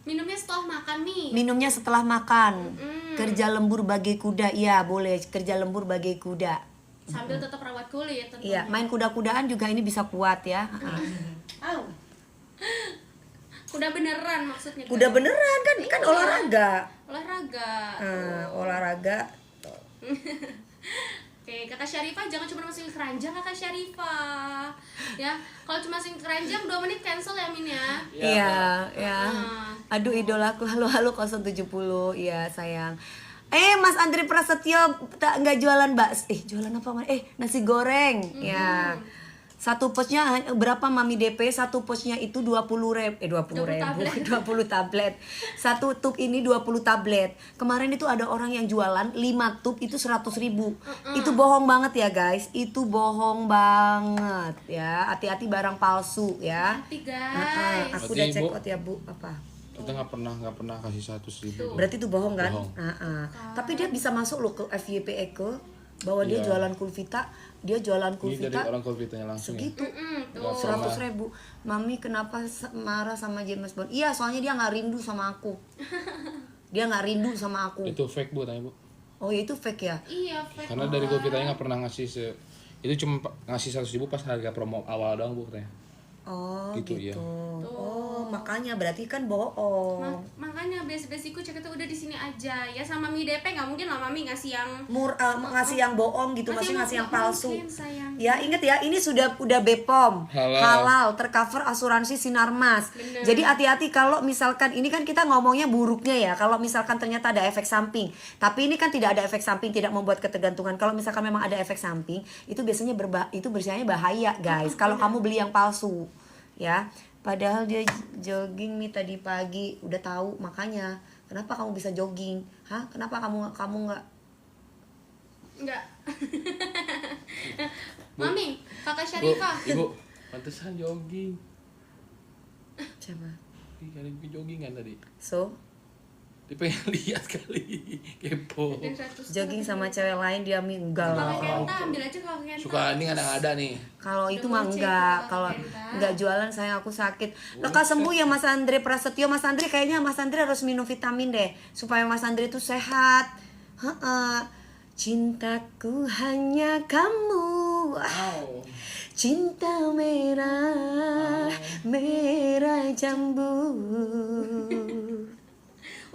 [SPEAKER 2] Minumnya setelah makan nih.
[SPEAKER 1] Minumnya setelah makan. Kerja lembur bagai kuda. Iya, boleh kerja lembur bagai kuda.
[SPEAKER 2] Sambil tetap rawat kulit tentunya.
[SPEAKER 1] Iya, main kuda-kudaan juga ini bisa kuat ya.
[SPEAKER 3] Au.
[SPEAKER 2] Kuda beneran maksudnya.
[SPEAKER 1] Kuda beneran kan
[SPEAKER 2] Iya.
[SPEAKER 1] olahraga.
[SPEAKER 2] Olahraga.
[SPEAKER 1] Olahraga.
[SPEAKER 2] Oke, Kakak Syarifah jangan cuma masukin keranjang Kakak Syarifah. Ya, kalau cuma masukin keranjang 2 menit cancel ya Min ya.
[SPEAKER 1] Iya, ya.
[SPEAKER 2] Ah.
[SPEAKER 1] Aduh idolaku, halo 070. Iya, sayang. Mas Andri Prasetyo nggak jualan jualan apa? Nasi goreng. Ya. Satu pouchnya berapa Mami DP? Satu pouchnya itu 20.000 20 tablet. Satu tube ini 20 tablet. Kemarin itu ada orang yang jualan 5 tube itu 100.000. Itu bohong banget ya guys. Itu bohong banget ya. Hati-hati barang palsu ya.
[SPEAKER 2] Hati guys.
[SPEAKER 1] Aku
[SPEAKER 4] Berarti
[SPEAKER 1] udah check
[SPEAKER 4] Ibu-
[SPEAKER 1] out ya Bu. Apa?
[SPEAKER 4] Kita nggak pernah kasih 100.000.
[SPEAKER 1] Berarti itu bohong kan?
[SPEAKER 4] Bohong.
[SPEAKER 1] Tapi dia bisa masuk loh ke FYP Eko bahwa dia
[SPEAKER 4] Iya.
[SPEAKER 1] jualan Kulvita, dia jualan
[SPEAKER 4] Ini dari
[SPEAKER 1] Kulvita
[SPEAKER 4] orang Kulvitanya langsung ya.
[SPEAKER 1] segitu.
[SPEAKER 2] Tuh.
[SPEAKER 1] 100.000. Mami kenapa marah sama James Bond? Iya, soalnya dia nggak rindu sama aku. Dia nggak rindu sama aku.
[SPEAKER 4] Itu fake Bu, tanya Bu.
[SPEAKER 1] Oh ya itu fake ya?
[SPEAKER 2] Iya, fake
[SPEAKER 4] Karena dari Kulvitanya nggak pernah ngasih itu cuma ngasih 100.000 pas harga promo awal doang Bu katanya.
[SPEAKER 1] Oh
[SPEAKER 4] Gitu,
[SPEAKER 1] gitu.
[SPEAKER 4] iya.
[SPEAKER 1] Oh makanya berarti kan bohong.
[SPEAKER 2] Makanya basic-basicku cek itu udah di sini aja ya, sama Mami DP nggak mungkin lah Mami ngasih yang
[SPEAKER 1] Ngasih yang bohong gitu, maksudnya ngasih yang palsu.
[SPEAKER 2] mungkin, sayang.
[SPEAKER 1] Ya inget ya, ini udah BPOM
[SPEAKER 4] Halal.
[SPEAKER 1] tercover asuransi Sinarmas.
[SPEAKER 2] Bener.
[SPEAKER 1] Jadi hati-hati kalau misalkan ini kan kita ngomongnya buruknya ya. Kalau misalkan ternyata ada efek samping, tapi ini kan tidak ada efek samping, tidak membuat ketergantungan. Kalau misalkan memang ada efek samping, itu biasanya biasanya bahaya guys. Kalau kamu beli yang palsu, ya. Padahal dia jogging nih tadi pagi, udah tahu makanya. Kenapa kamu bisa jogging? Hah? Kenapa kamu nggak?
[SPEAKER 2] Enggak. Mami, Kakak
[SPEAKER 4] Bu,
[SPEAKER 2] Syarifah.
[SPEAKER 4] Ibu, pantesan jogging.
[SPEAKER 1] Coba.
[SPEAKER 4] Ih, kali bikin jogging kan tadi.
[SPEAKER 1] So,
[SPEAKER 4] Dia pengen lihat kali. Kepo.
[SPEAKER 2] Dan 100
[SPEAKER 1] jogging sama cewek lain dia enggak
[SPEAKER 2] Kakak
[SPEAKER 1] lah.
[SPEAKER 2] Kenta, ambil aja Kakak Kenta.
[SPEAKER 4] Suka ini kadang ada nih.
[SPEAKER 1] Kalau
[SPEAKER 2] Udah
[SPEAKER 1] itu
[SPEAKER 2] mau
[SPEAKER 1] mah
[SPEAKER 2] cek
[SPEAKER 1] enggak,
[SPEAKER 2] Kakak
[SPEAKER 1] kalau
[SPEAKER 2] Kenta.
[SPEAKER 1] enggak jualan saya aku sakit. Lekas sembuh ya Mas Andre Prasetyo. Mas Andre kayaknya Mas Andre harus minum vitamin deh supaya Mas Andre itu sehat. Heeh. Cintaku hanya kamu.
[SPEAKER 4] Wow.
[SPEAKER 1] Cinta merah, merah jambu.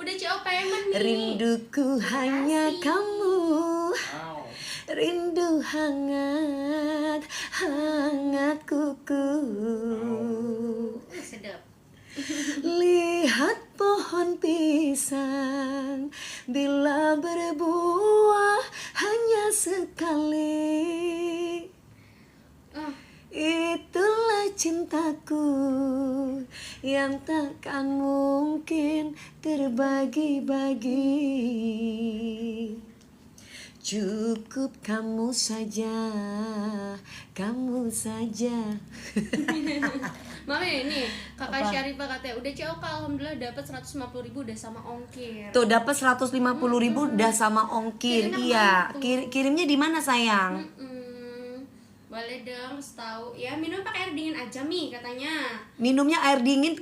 [SPEAKER 2] Udah CO payment nih.
[SPEAKER 1] Rinduku hanya kamu.
[SPEAKER 4] Wow.
[SPEAKER 1] Rindu hangat, hangat kuku.
[SPEAKER 2] Sedap.
[SPEAKER 1] Lihat pohon pisang, bila berbuah hanya sekali. Itulah cintaku yang takkan mungkin terbagi-bagi. Cukup kamu saja, kamu saja.
[SPEAKER 2] Mami nih, Kakak Syarifah katanya udah CO alhamdulillah dapat 150.000 udah sama ongkir.
[SPEAKER 1] Tuh dapat 150.000 udah sama ongkir.
[SPEAKER 2] Enak
[SPEAKER 1] Iya,
[SPEAKER 2] banget tuh.
[SPEAKER 1] kirimnya di mana sayang?
[SPEAKER 2] Boleh dong setahu ya, minum pakai air dingin aja Mi katanya.
[SPEAKER 1] Minumnya air dingin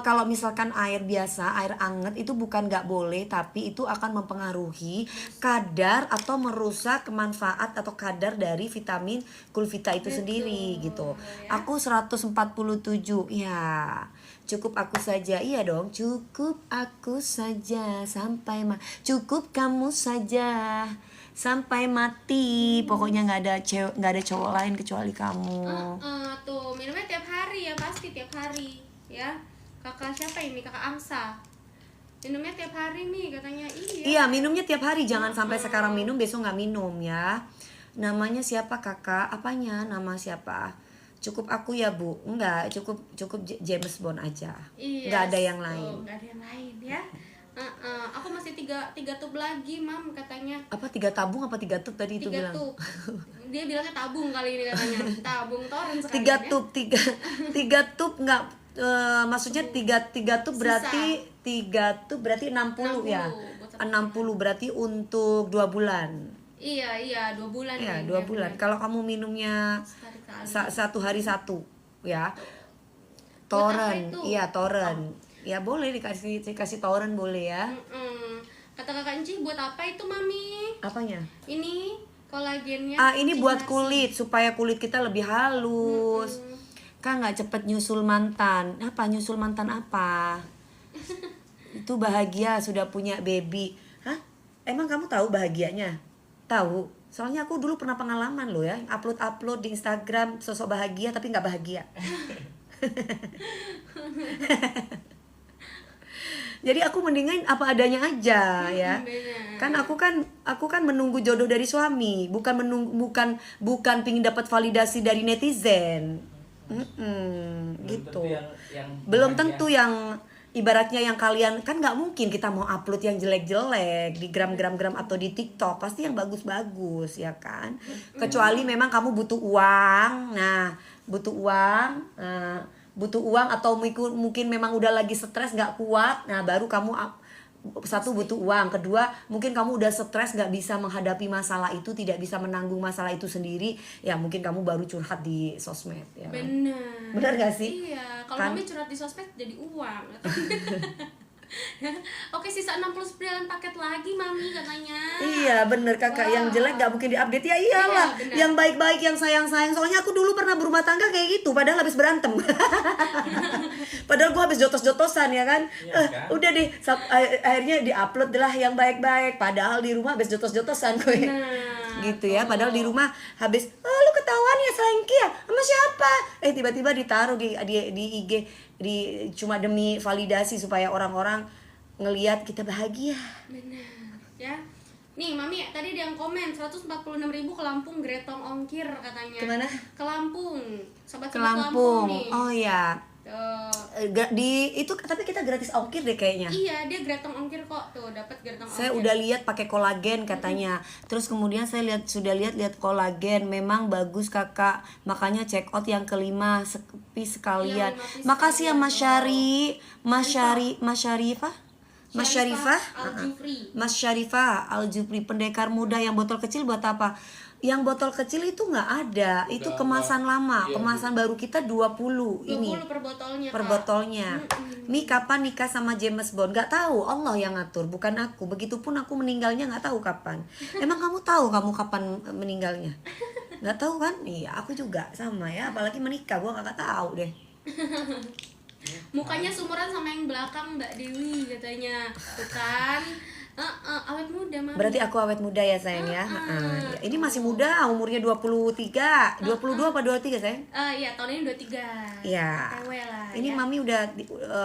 [SPEAKER 1] kalau misalkan air biasa, air anget itu bukan nggak boleh, tapi itu akan mempengaruhi kadar atau merusak manfaat atau kadar dari vitamin Kulvita itu sendiri gitu.
[SPEAKER 2] ya.
[SPEAKER 1] Aku 147. Ya. Cukup aku saja. Iya dong, cukup aku saja cukup kamu saja sampai mati. Pokoknya nggak ada cowok lain kecuali kamu.
[SPEAKER 2] Tuh minumnya tiap hari ya, pasti tiap hari ya. Kakak siapa ini? Kakak Amsa. Minumnya tiap hari Mi katanya.
[SPEAKER 1] Iya, minumnya tiap hari. Jangan sampai sekarang minum, besok nggak minum ya. Namanya siapa kakak? Apanya? Nama siapa? Cukup aku ya Bu? Enggak, cukup James Bond aja.
[SPEAKER 2] Iya.
[SPEAKER 1] Nggak ada yang lain.
[SPEAKER 2] Nggak ada yang lain ya. Aku masih tiga tub lagi Mam katanya.
[SPEAKER 1] Apa 3 tabung apa 3 tub tadi itu
[SPEAKER 2] 3
[SPEAKER 1] bilang?
[SPEAKER 2] tub. Dia bilangnya tabung kali ini katanya. Tabung toren sekali.
[SPEAKER 1] 3 tub, 3 tub nggak maksudnya 3 tub berarti 3 tuh berarti 60 ya. 60 berarti untuk 2 bulan.
[SPEAKER 2] Iya 2 bulan
[SPEAKER 1] Ya,
[SPEAKER 2] ya,
[SPEAKER 1] 2 bulan. Kalau kamu minumnya satu hari satu ya.
[SPEAKER 2] Buat apa
[SPEAKER 1] Toren.
[SPEAKER 2] itu?
[SPEAKER 1] Iya, toren. Ya boleh dikasih toren boleh ya.
[SPEAKER 2] Kata kakak Encih, buat apa itu Mami?
[SPEAKER 1] Apanya?
[SPEAKER 2] Ini kolagennya.
[SPEAKER 1] Ini
[SPEAKER 2] Encih
[SPEAKER 1] buat
[SPEAKER 2] ngasih.
[SPEAKER 1] kulit supaya kulit kita lebih halus. Kan nggak cepet nyusul mantan. Apa nyusul mantan apa? Itu bahagia sudah punya baby. Hah? Emang kamu tahu bahagianya? Tahu? Soalnya aku dulu pernah pengalaman loh ya, upload di Instagram sosok bahagia tapi nggak bahagia. Jadi aku mendingan apa adanya aja ya.
[SPEAKER 2] bener.
[SPEAKER 1] Kan aku kan menunggu jodoh dari suami, bukan pingin dapat validasi dari netizen. Gitu. Belum tentu yang ibaratnya yang kalian kan nggak mungkin kita mau upload yang jelek-jelek di gram atau di TikTok, pasti yang bagus-bagus ya kan. Kecuali memang kamu butuh uang. Nah, butuh uang atau mungkin memang udah lagi stres nggak kuat, nah baru kamu satu butuh uang, kedua mungkin kamu udah stres nggak bisa menghadapi masalah itu, tidak bisa menanggung masalah itu sendiri, ya mungkin kamu baru curhat di sosmed ya kan? Bener gak sih?
[SPEAKER 2] Iya, kalau
[SPEAKER 1] Kan?
[SPEAKER 2] Mami curhat di sosmed jadi uang. Oke, sisa 69 paket lagi Mami katanya.
[SPEAKER 1] Iya bener kakak,
[SPEAKER 2] Wow.
[SPEAKER 1] yang jelek gak mungkin diupdate ya iyalah.
[SPEAKER 2] Iya, bener.
[SPEAKER 1] Yang baik-baik, yang sayang-sayang. Soalnya aku dulu pernah berumah tangga kayak gitu, padahal habis berantem. Padahal gua habis jotos-jotosan ya kan. Udah deh, akhirnya diupload lah yang baik-baik. Padahal di rumah habis jotos-jotosan gue.
[SPEAKER 2] Nah,
[SPEAKER 1] Gitu ya, padahal di rumah habis lu ketahuan ya selengki ya sama siapa, tiba-tiba ditaruh di IG cuma demi validasi supaya orang-orang ngelihat kita bahagia.
[SPEAKER 2] benar ya. Nih Mami tadi ada yang komen 146.000 ke Lampung Gretong ongkir katanya.
[SPEAKER 1] Kemana?
[SPEAKER 2] Ke Lampung. Sobat
[SPEAKER 1] Ke Lampung.
[SPEAKER 2] nih.
[SPEAKER 1] Oh ya.
[SPEAKER 2] Tuh.
[SPEAKER 1] Itu tapi kita gratis ongkir deh kayaknya.
[SPEAKER 2] Iya, dia Gretong ongkir kok. Tuh, dapat Gretong ongkir.
[SPEAKER 1] Saya udah lihat pakai kolagen katanya. Terus kemudian saya sudah lihat kolagen, memang bagus kakak. Makanya check out yang kelima sepi sekalian.
[SPEAKER 2] Iya, 5 piece
[SPEAKER 1] Makasih ya
[SPEAKER 2] sekalian.
[SPEAKER 1] Mas Syarifah. Mas Syarifah,
[SPEAKER 2] Al-Jufri.
[SPEAKER 1] Mas Syarifah Al-Jufri, pendekar muda yang botol kecil buat apa? Yang botol kecil itu nggak ada, itu kemasan lama,
[SPEAKER 4] Iya,
[SPEAKER 1] kemasan baru kita 20 ini.
[SPEAKER 2] 20 per botolnya.
[SPEAKER 1] Per
[SPEAKER 2] Kak.
[SPEAKER 1] botolnya. Mi kapan nikah sama James Bond? Gak tahu, Allah yang ngatur, bukan aku. Begitupun aku meninggalnya nggak tahu kapan. Emang kamu tahu kamu kapan meninggalnya? Nggak tahu kan? Iya, aku juga sama ya. Apalagi menikah, gua nggak tahu deh.
[SPEAKER 2] Mukanya sumuran sama yang belakang Mbak Dewi katanya. Tuh kan. Awet muda Mami.
[SPEAKER 1] Berarti aku awet muda ya sayang ya. Ya, ini masih muda, umurnya 23, 22 apa 23 sayang?
[SPEAKER 2] Iya, tahun ini 23.
[SPEAKER 1] Iya.
[SPEAKER 2] TW lah.
[SPEAKER 1] Ini
[SPEAKER 2] ya.
[SPEAKER 1] mami udah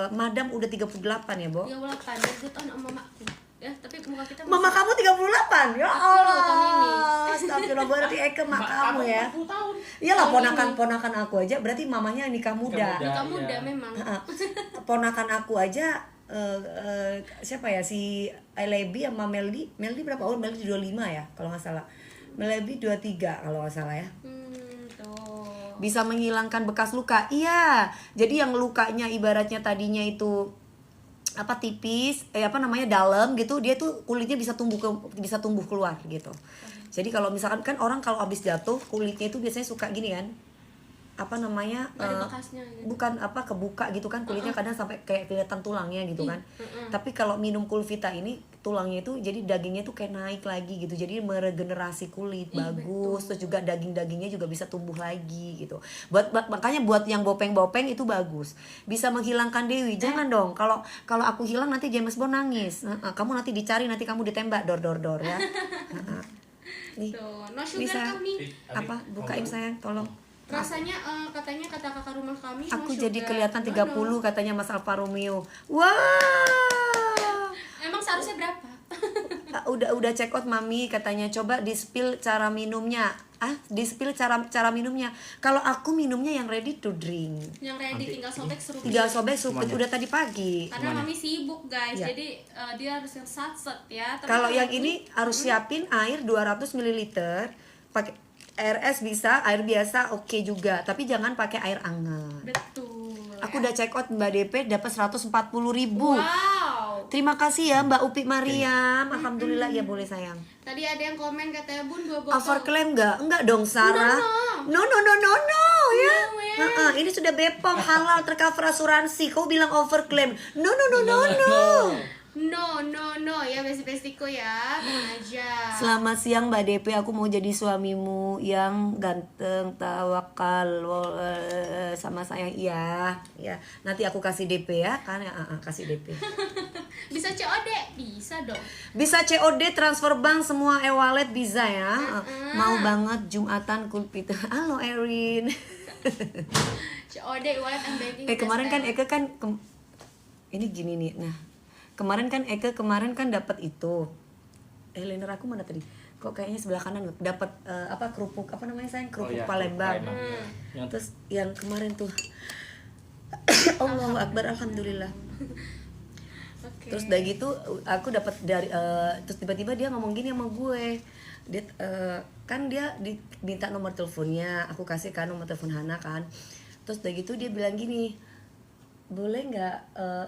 [SPEAKER 1] madam udah 38 ya, Bo?
[SPEAKER 2] 38, beda tahun sama mamaku. Ya, tapi muka kita
[SPEAKER 1] Mama kamu 38. Ya
[SPEAKER 2] 40 tahun ini.
[SPEAKER 1] Allah. Astagfirullah, berarti Eke mak kamu ya.
[SPEAKER 4] 40 tahun.
[SPEAKER 1] Iyalah
[SPEAKER 2] Tahun
[SPEAKER 1] ponakan aku aja berarti mamanya nikah muda.
[SPEAKER 2] muka
[SPEAKER 4] Iya.
[SPEAKER 2] muda memang.
[SPEAKER 1] Ponakan aku aja siapa ya, si Lebi sama Meldi berapa? Oh Meldi 25 ya kalau nggak salah. Meldi 23 kalau nggak salah ya.
[SPEAKER 2] Tuh.
[SPEAKER 1] Bisa menghilangkan bekas luka. Iya. Jadi yang lukanya ibaratnya tadinya itu tipis, dalam gitu, dia tuh kulitnya bisa tumbuh keluar gitu. Jadi kalau misalkan kan orang kalau habis jatuh kulitnya itu biasanya suka gini kan.
[SPEAKER 2] Ada bekasnya gitu.
[SPEAKER 1] Bukan kebuka gitu kan kulitnya, kadang sampai kayak kelihatan tulangnya gitu kan. Tapi kalau minum Kulvita ini tulangnya itu jadi dagingnya tuh kayak naik lagi gitu, jadi meregenerasi kulit, bagus. Terus juga dagingnya juga bisa tumbuh lagi gitu. Makanya buat yang bopeng itu bagus, bisa menghilangkan Dewi. Jangan dong kalau aku hilang nanti James Bond nangis. Kamu nanti dicari, nanti kamu ditembak dor ya. Nih,
[SPEAKER 2] Tuh, no sugar
[SPEAKER 1] bisa
[SPEAKER 2] kami.
[SPEAKER 1] bukain sayang tolong.
[SPEAKER 2] Rasanya katanya kata kakak rumah kami
[SPEAKER 1] Aku
[SPEAKER 2] no
[SPEAKER 1] jadi
[SPEAKER 2] sugar.
[SPEAKER 1] kelihatan 30
[SPEAKER 2] No.
[SPEAKER 1] katanya Mas Alfa Romeo. Wah.
[SPEAKER 2] Emang seharusnya berapa?
[SPEAKER 1] Udah check out Mami katanya, coba di spill cara minumnya. Di spill cara minumnya. Kalau aku minumnya yang ready to drink.
[SPEAKER 2] Yang ready tinggal sobek seruput.
[SPEAKER 1] Tinggal sobek supet udah tadi pagi.
[SPEAKER 2] Karena mami sibuk guys,
[SPEAKER 1] Ya.
[SPEAKER 2] jadi dia harus yang satset ya. Tapi
[SPEAKER 1] Kalau yang
[SPEAKER 2] aku-
[SPEAKER 1] ini harus siapin air 200 ml. Pakai RS bisa, air biasa oke juga, tapi jangan pakai air hangat.
[SPEAKER 2] Betul.
[SPEAKER 1] Aku udah check out Mbak DP dapat 140.000.
[SPEAKER 2] Wow.
[SPEAKER 1] Terima kasih ya Mbak Upi Mariam. Alhamdulillah ya boleh sayang.
[SPEAKER 2] Tadi ada yang komen katanya Bun 2 botol.
[SPEAKER 1] Overclaim nggak? Enggak dong Sarah.
[SPEAKER 2] No.
[SPEAKER 1] No ya.
[SPEAKER 2] No, ya.
[SPEAKER 1] Ini sudah BPOM halal tercover asuransi. Kau bilang overclaim. No.
[SPEAKER 2] No ya besti-bestiku ya, tenang aja.
[SPEAKER 1] Selamat siang Mbak DP, aku mau jadi suamimu yang ganteng, tawakal, sama sayang. Iya. Nanti aku kasih DP ya, kan? Kasih DP.
[SPEAKER 2] Bisa COD? Bisa dong.
[SPEAKER 1] Bisa COD, transfer bank, semua e-wallet bisa ya. Mau banget Jumatan kulpit. Halo Erin.
[SPEAKER 2] COD, wallet and banking.
[SPEAKER 1] Kemarin kan Eke kan ini gini nih. Nah, kemarin kan Eke kan dapat itu. Liner aku mana tadi? Kok kayaknya sebelah kanan dapat kerupuk apa namanya sayang? Kerupuk Palembang. Terus yang kemarin tuh Allahu Akbar, alhamdulillah.
[SPEAKER 2] Oke.
[SPEAKER 1] Terus udah gitu aku dapat dari terus tiba-tiba dia ngomong gini sama gue. Dia kan dia minta nomor teleponnya, aku kasih kan nomor telepon Hana kan. Terus udah gitu dia bilang gini, boleh nggak,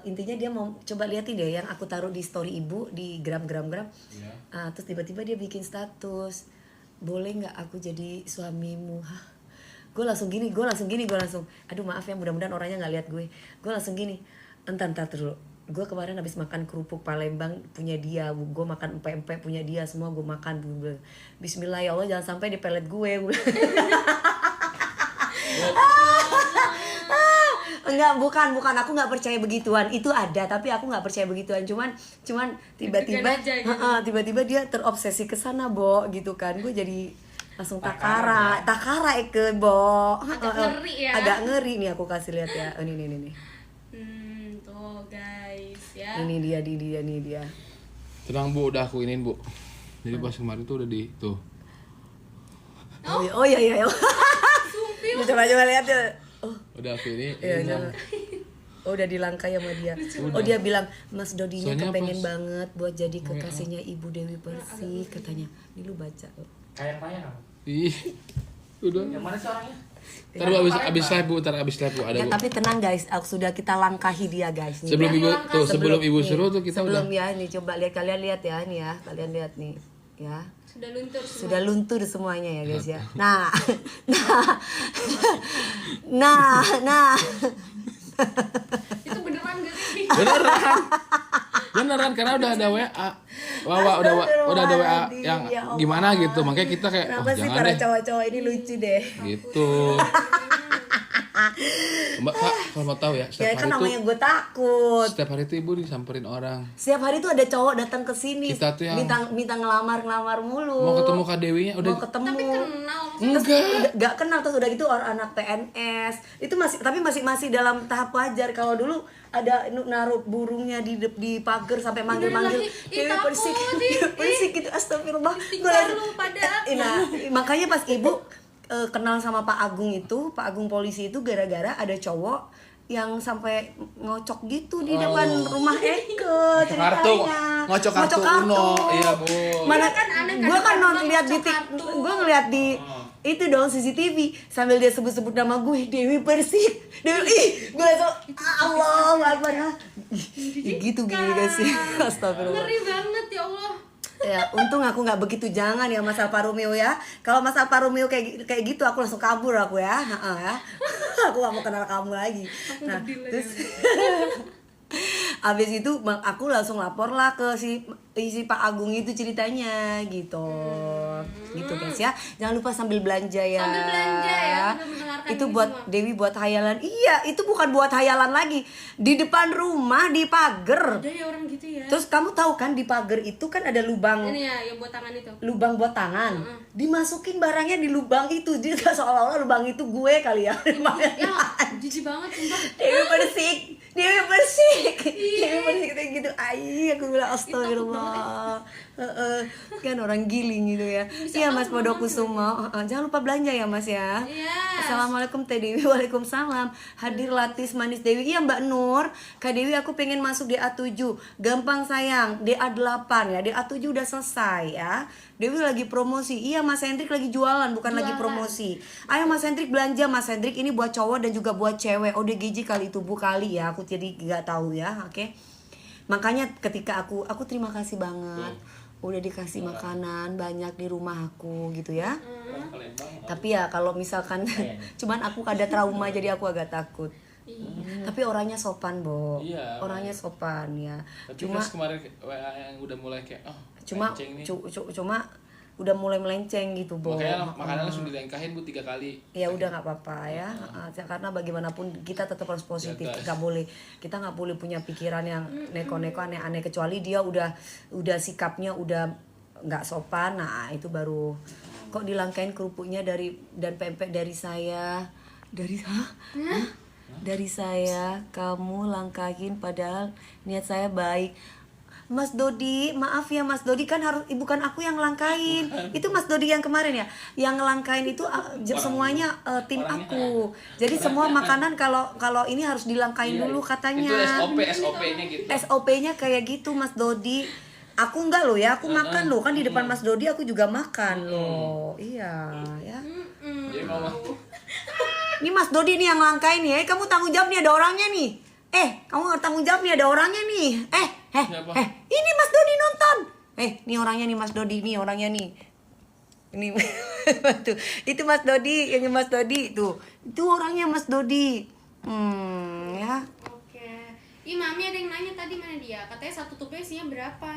[SPEAKER 1] intinya dia mau coba liatin deh yang aku taruh di story ibu di gram. Terus tiba-tiba dia bikin status, boleh nggak aku jadi suamimu. Hah? Gue langsung gini, aduh maaf ya, mudah-mudahan orangnya nggak lihat gue langsung gini, entar dulu, gue kemarin habis makan kerupuk Palembang punya dia, gue makan empek-empek punya dia, semua gue makan. Bismillah ya Allah, jangan sampai dipelet gue. Enggak, bukan, aku nggak percaya begituan. Itu ada, tapi aku nggak percaya begituan. Cuman tiba-tiba
[SPEAKER 2] gitu.
[SPEAKER 1] tiba-tiba dia terobsesi ke sana, Bo, gitu kan. Gue jadi langsung takara Eke, Bo.
[SPEAKER 2] Agak ngeri ya.
[SPEAKER 1] Agak ngeri nih, aku kasih lihat ya. Oh, ini.
[SPEAKER 2] Tuh guys ya.
[SPEAKER 1] Ini dia.
[SPEAKER 4] Tenang Bu, udah aku iniin Bu. Jadi pas kemarin tuh udah di tuh.
[SPEAKER 1] Oh iya. Coba lihat ya. Oh,
[SPEAKER 4] Udah aku ini.
[SPEAKER 1] iya. Oh, udah dilangkai sama dia. Oh, dia bilang Mas Dodinya
[SPEAKER 4] Soalnya
[SPEAKER 1] kepengen
[SPEAKER 4] pas-
[SPEAKER 1] banget buat jadi kekasihnya Ibu Dewi Persik, katanya. Ini lu baca.
[SPEAKER 5] Kayak tanya kamu.
[SPEAKER 4] Ih. Udah.
[SPEAKER 5] Yang mana sih orangnya?
[SPEAKER 4] Ntar Bu, abis live Bu, ada
[SPEAKER 1] Ya,
[SPEAKER 4] Bu.
[SPEAKER 1] tapi tenang guys, sudah kita langkahi dia guys. Nih.
[SPEAKER 4] Sebelum ibu
[SPEAKER 1] nih,
[SPEAKER 4] suruh tuh kita
[SPEAKER 1] sebelum
[SPEAKER 4] udah.
[SPEAKER 1] ya nih, coba kalian lihat ya nih ya, kalian lihat nih ya.
[SPEAKER 2] Sudah luntur semua.
[SPEAKER 1] Sudah luntur semuanya ya guys ya. Nah.
[SPEAKER 2] Itu beneran gak sih?
[SPEAKER 4] Beneran karena udah ada WA. Udah ada WA yang
[SPEAKER 1] Ya Allah.
[SPEAKER 4] gimana gitu. Makanya kita kayak
[SPEAKER 1] Kenapa sih
[SPEAKER 4] jangan
[SPEAKER 1] para
[SPEAKER 4] deh
[SPEAKER 1] cowok-cowok ini lucu deh.
[SPEAKER 4] gitu. Mbak Kak, kalau mau tahu ya,
[SPEAKER 1] Ya kan namanya gue takut.
[SPEAKER 4] setiap hari tuh ibu disamperin orang.
[SPEAKER 1] Setiap hari tuh ada cowok datang ke sini.
[SPEAKER 4] Kita tuh yang-
[SPEAKER 1] minta ngelamar mulu.
[SPEAKER 4] Mau ketemu Kak Dewinya udah
[SPEAKER 1] Mau ketemu.
[SPEAKER 2] Tapi kenal.
[SPEAKER 1] Gak kenal, terus udah gitu orang anak PNS itu masih dalam tahap wajar. Kalau dulu ada naruh burungnya di pagar sampai manggil-manggil
[SPEAKER 2] Ih,
[SPEAKER 1] Dewi
[SPEAKER 2] takut,
[SPEAKER 1] Persik,
[SPEAKER 2] ih.
[SPEAKER 1] Dewi Persik gitu, astagfirullah.
[SPEAKER 2] Tinggal lu pada aku.
[SPEAKER 1] Nah, makanya pas ibu kenal sama Pak Agung polisi itu gara-gara ada cowok yang sampai ngocok gitu di depan rumah Eke
[SPEAKER 4] Kartu,
[SPEAKER 1] ceritanya.
[SPEAKER 4] ngocok kartu Uno, iya Bu.
[SPEAKER 1] Mana
[SPEAKER 2] Kan aneh kan,
[SPEAKER 1] gue kan
[SPEAKER 2] kartu
[SPEAKER 1] lihat di
[SPEAKER 2] ngocok kartu.
[SPEAKER 1] gue ngeliat di itu dong CCTV sambil dia sebut-sebut nama gue Dewi Persik. Gue langsung Allah Akbar. Gitu guys sih. Astagfirullah.
[SPEAKER 2] Ngeri banget ya Allah.
[SPEAKER 1] Ya, untung aku nggak begitu, jangan ya Mas Alfa Romeo ya. Kalau Mas Alfa Romeo kayak gitu aku langsung kabur aku ya. Ya. Aku nggak mau kenal kamu lagi. Nah, terus abis itu aku langsung lapor lah ke si Pak Agung itu ceritanya gitu. Gitu guys ya. Jangan lupa sambil belanja ya.
[SPEAKER 2] Sambil belanja ya, sambil mendengarkan
[SPEAKER 1] Itu
[SPEAKER 2] ini
[SPEAKER 1] buat
[SPEAKER 2] semua.
[SPEAKER 1] Dewi buat hayalan. Iya, itu bukan buat hayalan lagi. Di depan rumah di pagar.
[SPEAKER 2] Ada ya orang gitu ya.
[SPEAKER 1] Terus kamu tahu kan di pagar itu kan ada lubang
[SPEAKER 2] Ini ya yang buat tangan itu.
[SPEAKER 1] lubang buat tangan. Dimasukin barangnya di lubang itu. Jadi seolah-olah lubang itu gue kali ya.
[SPEAKER 2] Ya, jijik banget sumpah.
[SPEAKER 1] Dewi Persik kayak gitu. Ai, aku bilang astagfirullah. Kan orang giling gitu ya. Iya Mas Podokusuma. Jangan lupa belanja ya Mas ya.
[SPEAKER 2] Yes.
[SPEAKER 1] Assalamualaikum Teh Dewi. Waalaikumsalam. Hadir Latis Manis Dewi. Iya Mbak Nur. Kak Dewi aku pengen masuk DA7. Gampang sayang. DA8 ya. DA7 udah selesai ya. Dewi lagi promosi. Iya Mas Hendrik lagi jualan, bukan lagi promosi. Ayo Mas Hendrik belanja. Mas Hendrik ini buat cowok dan juga buat cewek. ODGJ kali itu Bu kali ya. Aku jadi nggak tahu ya. Oke. Makanya ketika aku terima kasih banget udah dikasih makanan banyak di rumah aku gitu ya. Tapi ya kalau misalkan cuman aku ada trauma jadi aku agak takut. Tapi orangnya sopan, Bo.
[SPEAKER 4] Iya,
[SPEAKER 1] Orangnya sopan ya.
[SPEAKER 4] Tapi
[SPEAKER 1] Cuma
[SPEAKER 4] pas kemarin WA yang udah mulai kayak
[SPEAKER 1] cuma
[SPEAKER 4] melenceng nih.
[SPEAKER 1] cuma udah mulai melenceng gitu, Bo.
[SPEAKER 4] Makanya makanan langsung dilengkahin Bu 3 kali.
[SPEAKER 1] Ya udah nggak apa-apa ya. Karena bagaimanapun kita tetap harus positif. Nggak boleh kita nggak boleh punya pikiran yang neko-neko aneh-aneh kecuali dia udah sikapnya udah nggak sopan. Nah itu baru kok dilangkain kerupuknya dan pempek dari saya dari saya kamu langkahin padahal niat saya baik. Mas Dodi, maaf ya Mas Dodi kan bukan aku yang langkain. Itu Mas Dodi yang kemarin ya. Yang ngelangkain itu semuanya tim aku. Jadi semua makanan kalau ini harus dilangkain dulu katanya.
[SPEAKER 4] Itu SOP-nya gitu.
[SPEAKER 1] SOP-nya kayak gitu Mas Dodi. Aku enggak loh ya, aku makan loh kan di depan Mas Dodi aku juga makan loh. Iya, ya.
[SPEAKER 4] Jadi mama
[SPEAKER 1] Ini Mas Dodi nih yang langkain ya. Kamu tanggung jawab nih ada orangnya nih. Kamu harus tanggung jawab nih ada orangnya nih.
[SPEAKER 4] Siapa?
[SPEAKER 1] Ini Mas Dodi nonton. Ini orangnya nih Mas Dodi, nih orangnya nih. Ini tuh, itu Mas Dodi, yang Mas Dodi tuh. Itu orangnya Mas Dodi. Ya.
[SPEAKER 2] Oke. Ih, Mami ada yang nanya tadi mana dia? Katanya satu tubnya isinya berapa?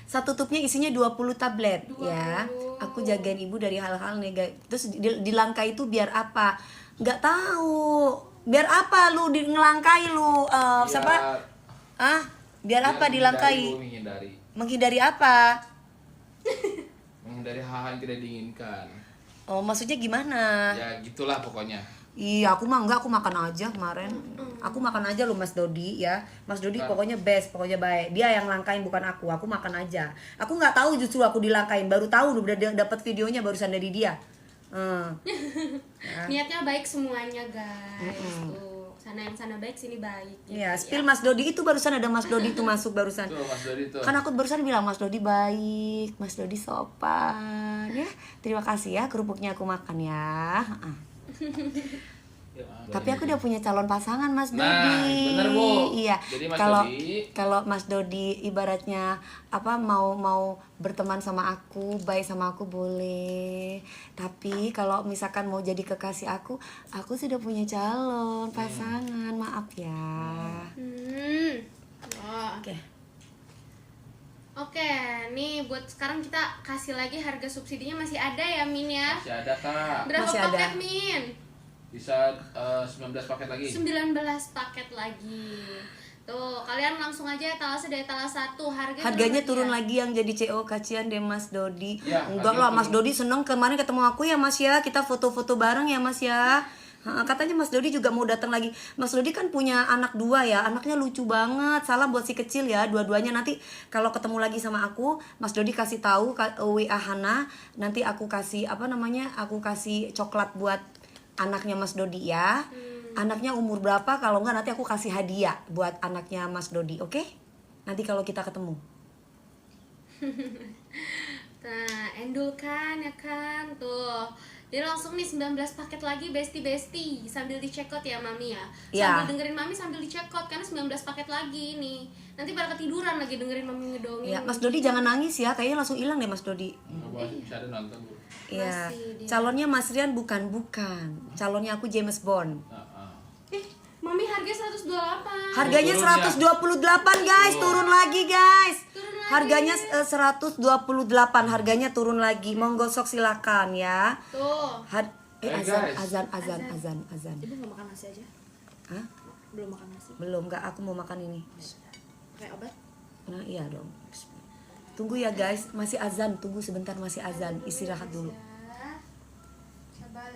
[SPEAKER 1] Satu tubnya isinya 20 tablet
[SPEAKER 2] 20.
[SPEAKER 1] ya. Aku jagain ibu dari hal-hal negatif. Terus dilangkai itu biar apa? Nggak tahu. Biar apa lu ngelangkai lu? Siapa? Biar apa dilangkai? Menghindari apa?
[SPEAKER 4] Menghindari hal-hal yang tidak diinginkan.
[SPEAKER 1] Oh, maksudnya gimana?
[SPEAKER 4] Ya gitulah pokoknya.
[SPEAKER 1] Iya, aku mah enggak, aku makan aja kemarin. Aku makan aja loh Mas Dodi ya. Mas Dodi pokoknya best, pokoknya baik. Dia yang langkain bukan aku makan aja. Aku nggak tahu justru aku dilangkain, baru tahu udah dapat videonya barusan dari dia.
[SPEAKER 2] Niatnya baik semuanya, guys. Tuh, sana yang sana baik, sini baik. Gitu,
[SPEAKER 1] Iya, spill Mas Dodi itu barusan ada Mas Dodi tuh masuk barusan.
[SPEAKER 4] Tuh Mas Dodi tuh.
[SPEAKER 1] Kan aku barusan bilang Mas Dodi baik, Mas Dodi sopan ya. Terima kasih ya kerupuknya aku makan ya. Tapi aku udah punya calon pasangan Mas Dodi.
[SPEAKER 4] Nah, bener Bu.
[SPEAKER 1] Iya.
[SPEAKER 4] Jadi Mas
[SPEAKER 1] Kalau Mas Dodi ibaratnya mau berteman sama aku, baik sama aku boleh. Tapi kalau misalkan mau jadi kekasih aku sudah punya calon pasangan. Maaf ya. Oke.
[SPEAKER 2] Oke, nih buat sekarang kita kasih lagi harga subsidinya masih ada ya Min ya?
[SPEAKER 4] Masih ada Kak.
[SPEAKER 2] Berapa
[SPEAKER 1] Masih ada.
[SPEAKER 2] paket Min?
[SPEAKER 4] Bisa 19 paket lagi.
[SPEAKER 2] 19 paket lagi. Tuh, kalian langsung aja etalase dari etalase 1.
[SPEAKER 1] Harganya turun
[SPEAKER 2] ya?
[SPEAKER 1] lagi yang jadi CO kasihan deh Mas Dodi.
[SPEAKER 4] Ya,
[SPEAKER 1] Enggak
[SPEAKER 4] harganya
[SPEAKER 1] lah Mas
[SPEAKER 4] turun.
[SPEAKER 1] Dodi seneng kemarin ketemu aku ya Mas ya. Kita foto-foto bareng ya Mas ya. Katanya Mas Dodi juga mau datang lagi. Mas Dodi kan punya anak 2 ya. Anaknya lucu banget. Salam buat si kecil ya. Dua-duanya nanti kalau ketemu lagi sama aku, Mas Dodi kasih tahu WA Hana. Nanti aku kasih Aku kasih coklat buat anaknya Mas Dodi ya. Anaknya umur berapa? Kalau enggak nanti aku kasih hadiah buat anaknya Mas Dodi. Oke? Nanti kalau kita ketemu.
[SPEAKER 2] Nah, endul kan ya kan? Tuh. Jadi langsung nih 19 paket lagi besti-besti. Sambil dicekot ya Mami ya.
[SPEAKER 1] Ya.
[SPEAKER 2] Sambil dengerin Mami sambil dicekot karena 19 paket lagi nih. Nanti pada ketiduran lagi dengerin Mami ngedongeng.
[SPEAKER 1] Ya, Mas Dodi jangan nangis ya. Kayaknya langsung hilang deh Mas Dodi.
[SPEAKER 4] Coba bisa ada nonton Bu.
[SPEAKER 1] Iya.
[SPEAKER 2] Masih dia.
[SPEAKER 1] Calonnya Mas Rian bukan. Calonnya aku James Bond.
[SPEAKER 2] Mami harga 128.
[SPEAKER 1] Harganya
[SPEAKER 4] Turun ya.
[SPEAKER 1] 128 guys, turun lagi guys.
[SPEAKER 2] Turun lagi.
[SPEAKER 1] Harganya 128, harganya turun lagi. Monggo sok silakan ya.
[SPEAKER 2] Tuh.
[SPEAKER 1] Azan.
[SPEAKER 3] Ibu mau makan nasi aja?
[SPEAKER 1] Hah?
[SPEAKER 3] Belum makan nasi?
[SPEAKER 1] Belum, enggak, aku mau makan ini.
[SPEAKER 3] Kayak obat?
[SPEAKER 1] Nah, iya dong. Tunggu ya guys, masih azan. Tunggu sebentar, masih azan. Istirahat dulu.
[SPEAKER 2] Sabar.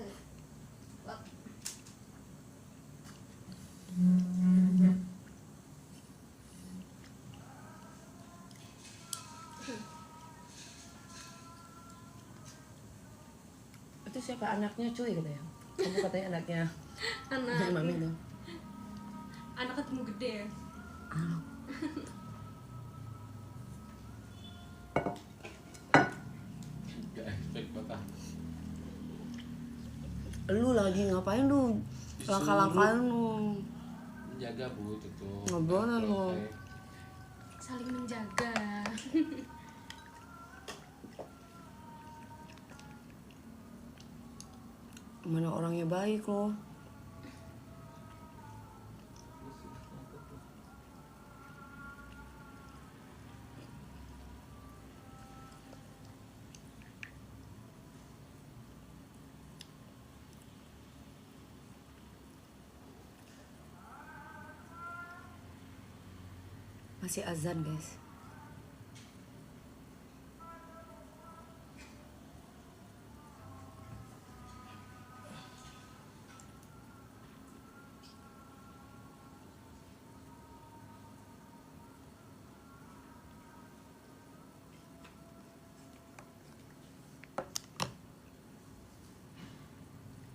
[SPEAKER 1] Itu siapa anaknya cuy katanya? Kamu katanya anaknya
[SPEAKER 2] Anak.
[SPEAKER 1] Mami tuh.
[SPEAKER 2] Anak ketemu gede ya.
[SPEAKER 4] Gak expect patah.
[SPEAKER 1] Lu lagi ngapain lu? Langkah-langkahan lu.
[SPEAKER 4] Jaga Bu itu tuh.
[SPEAKER 1] Nggak boleh, lu.
[SPEAKER 2] saling menjaga.
[SPEAKER 1] Mana orangnya baik loh. Masih azan guys.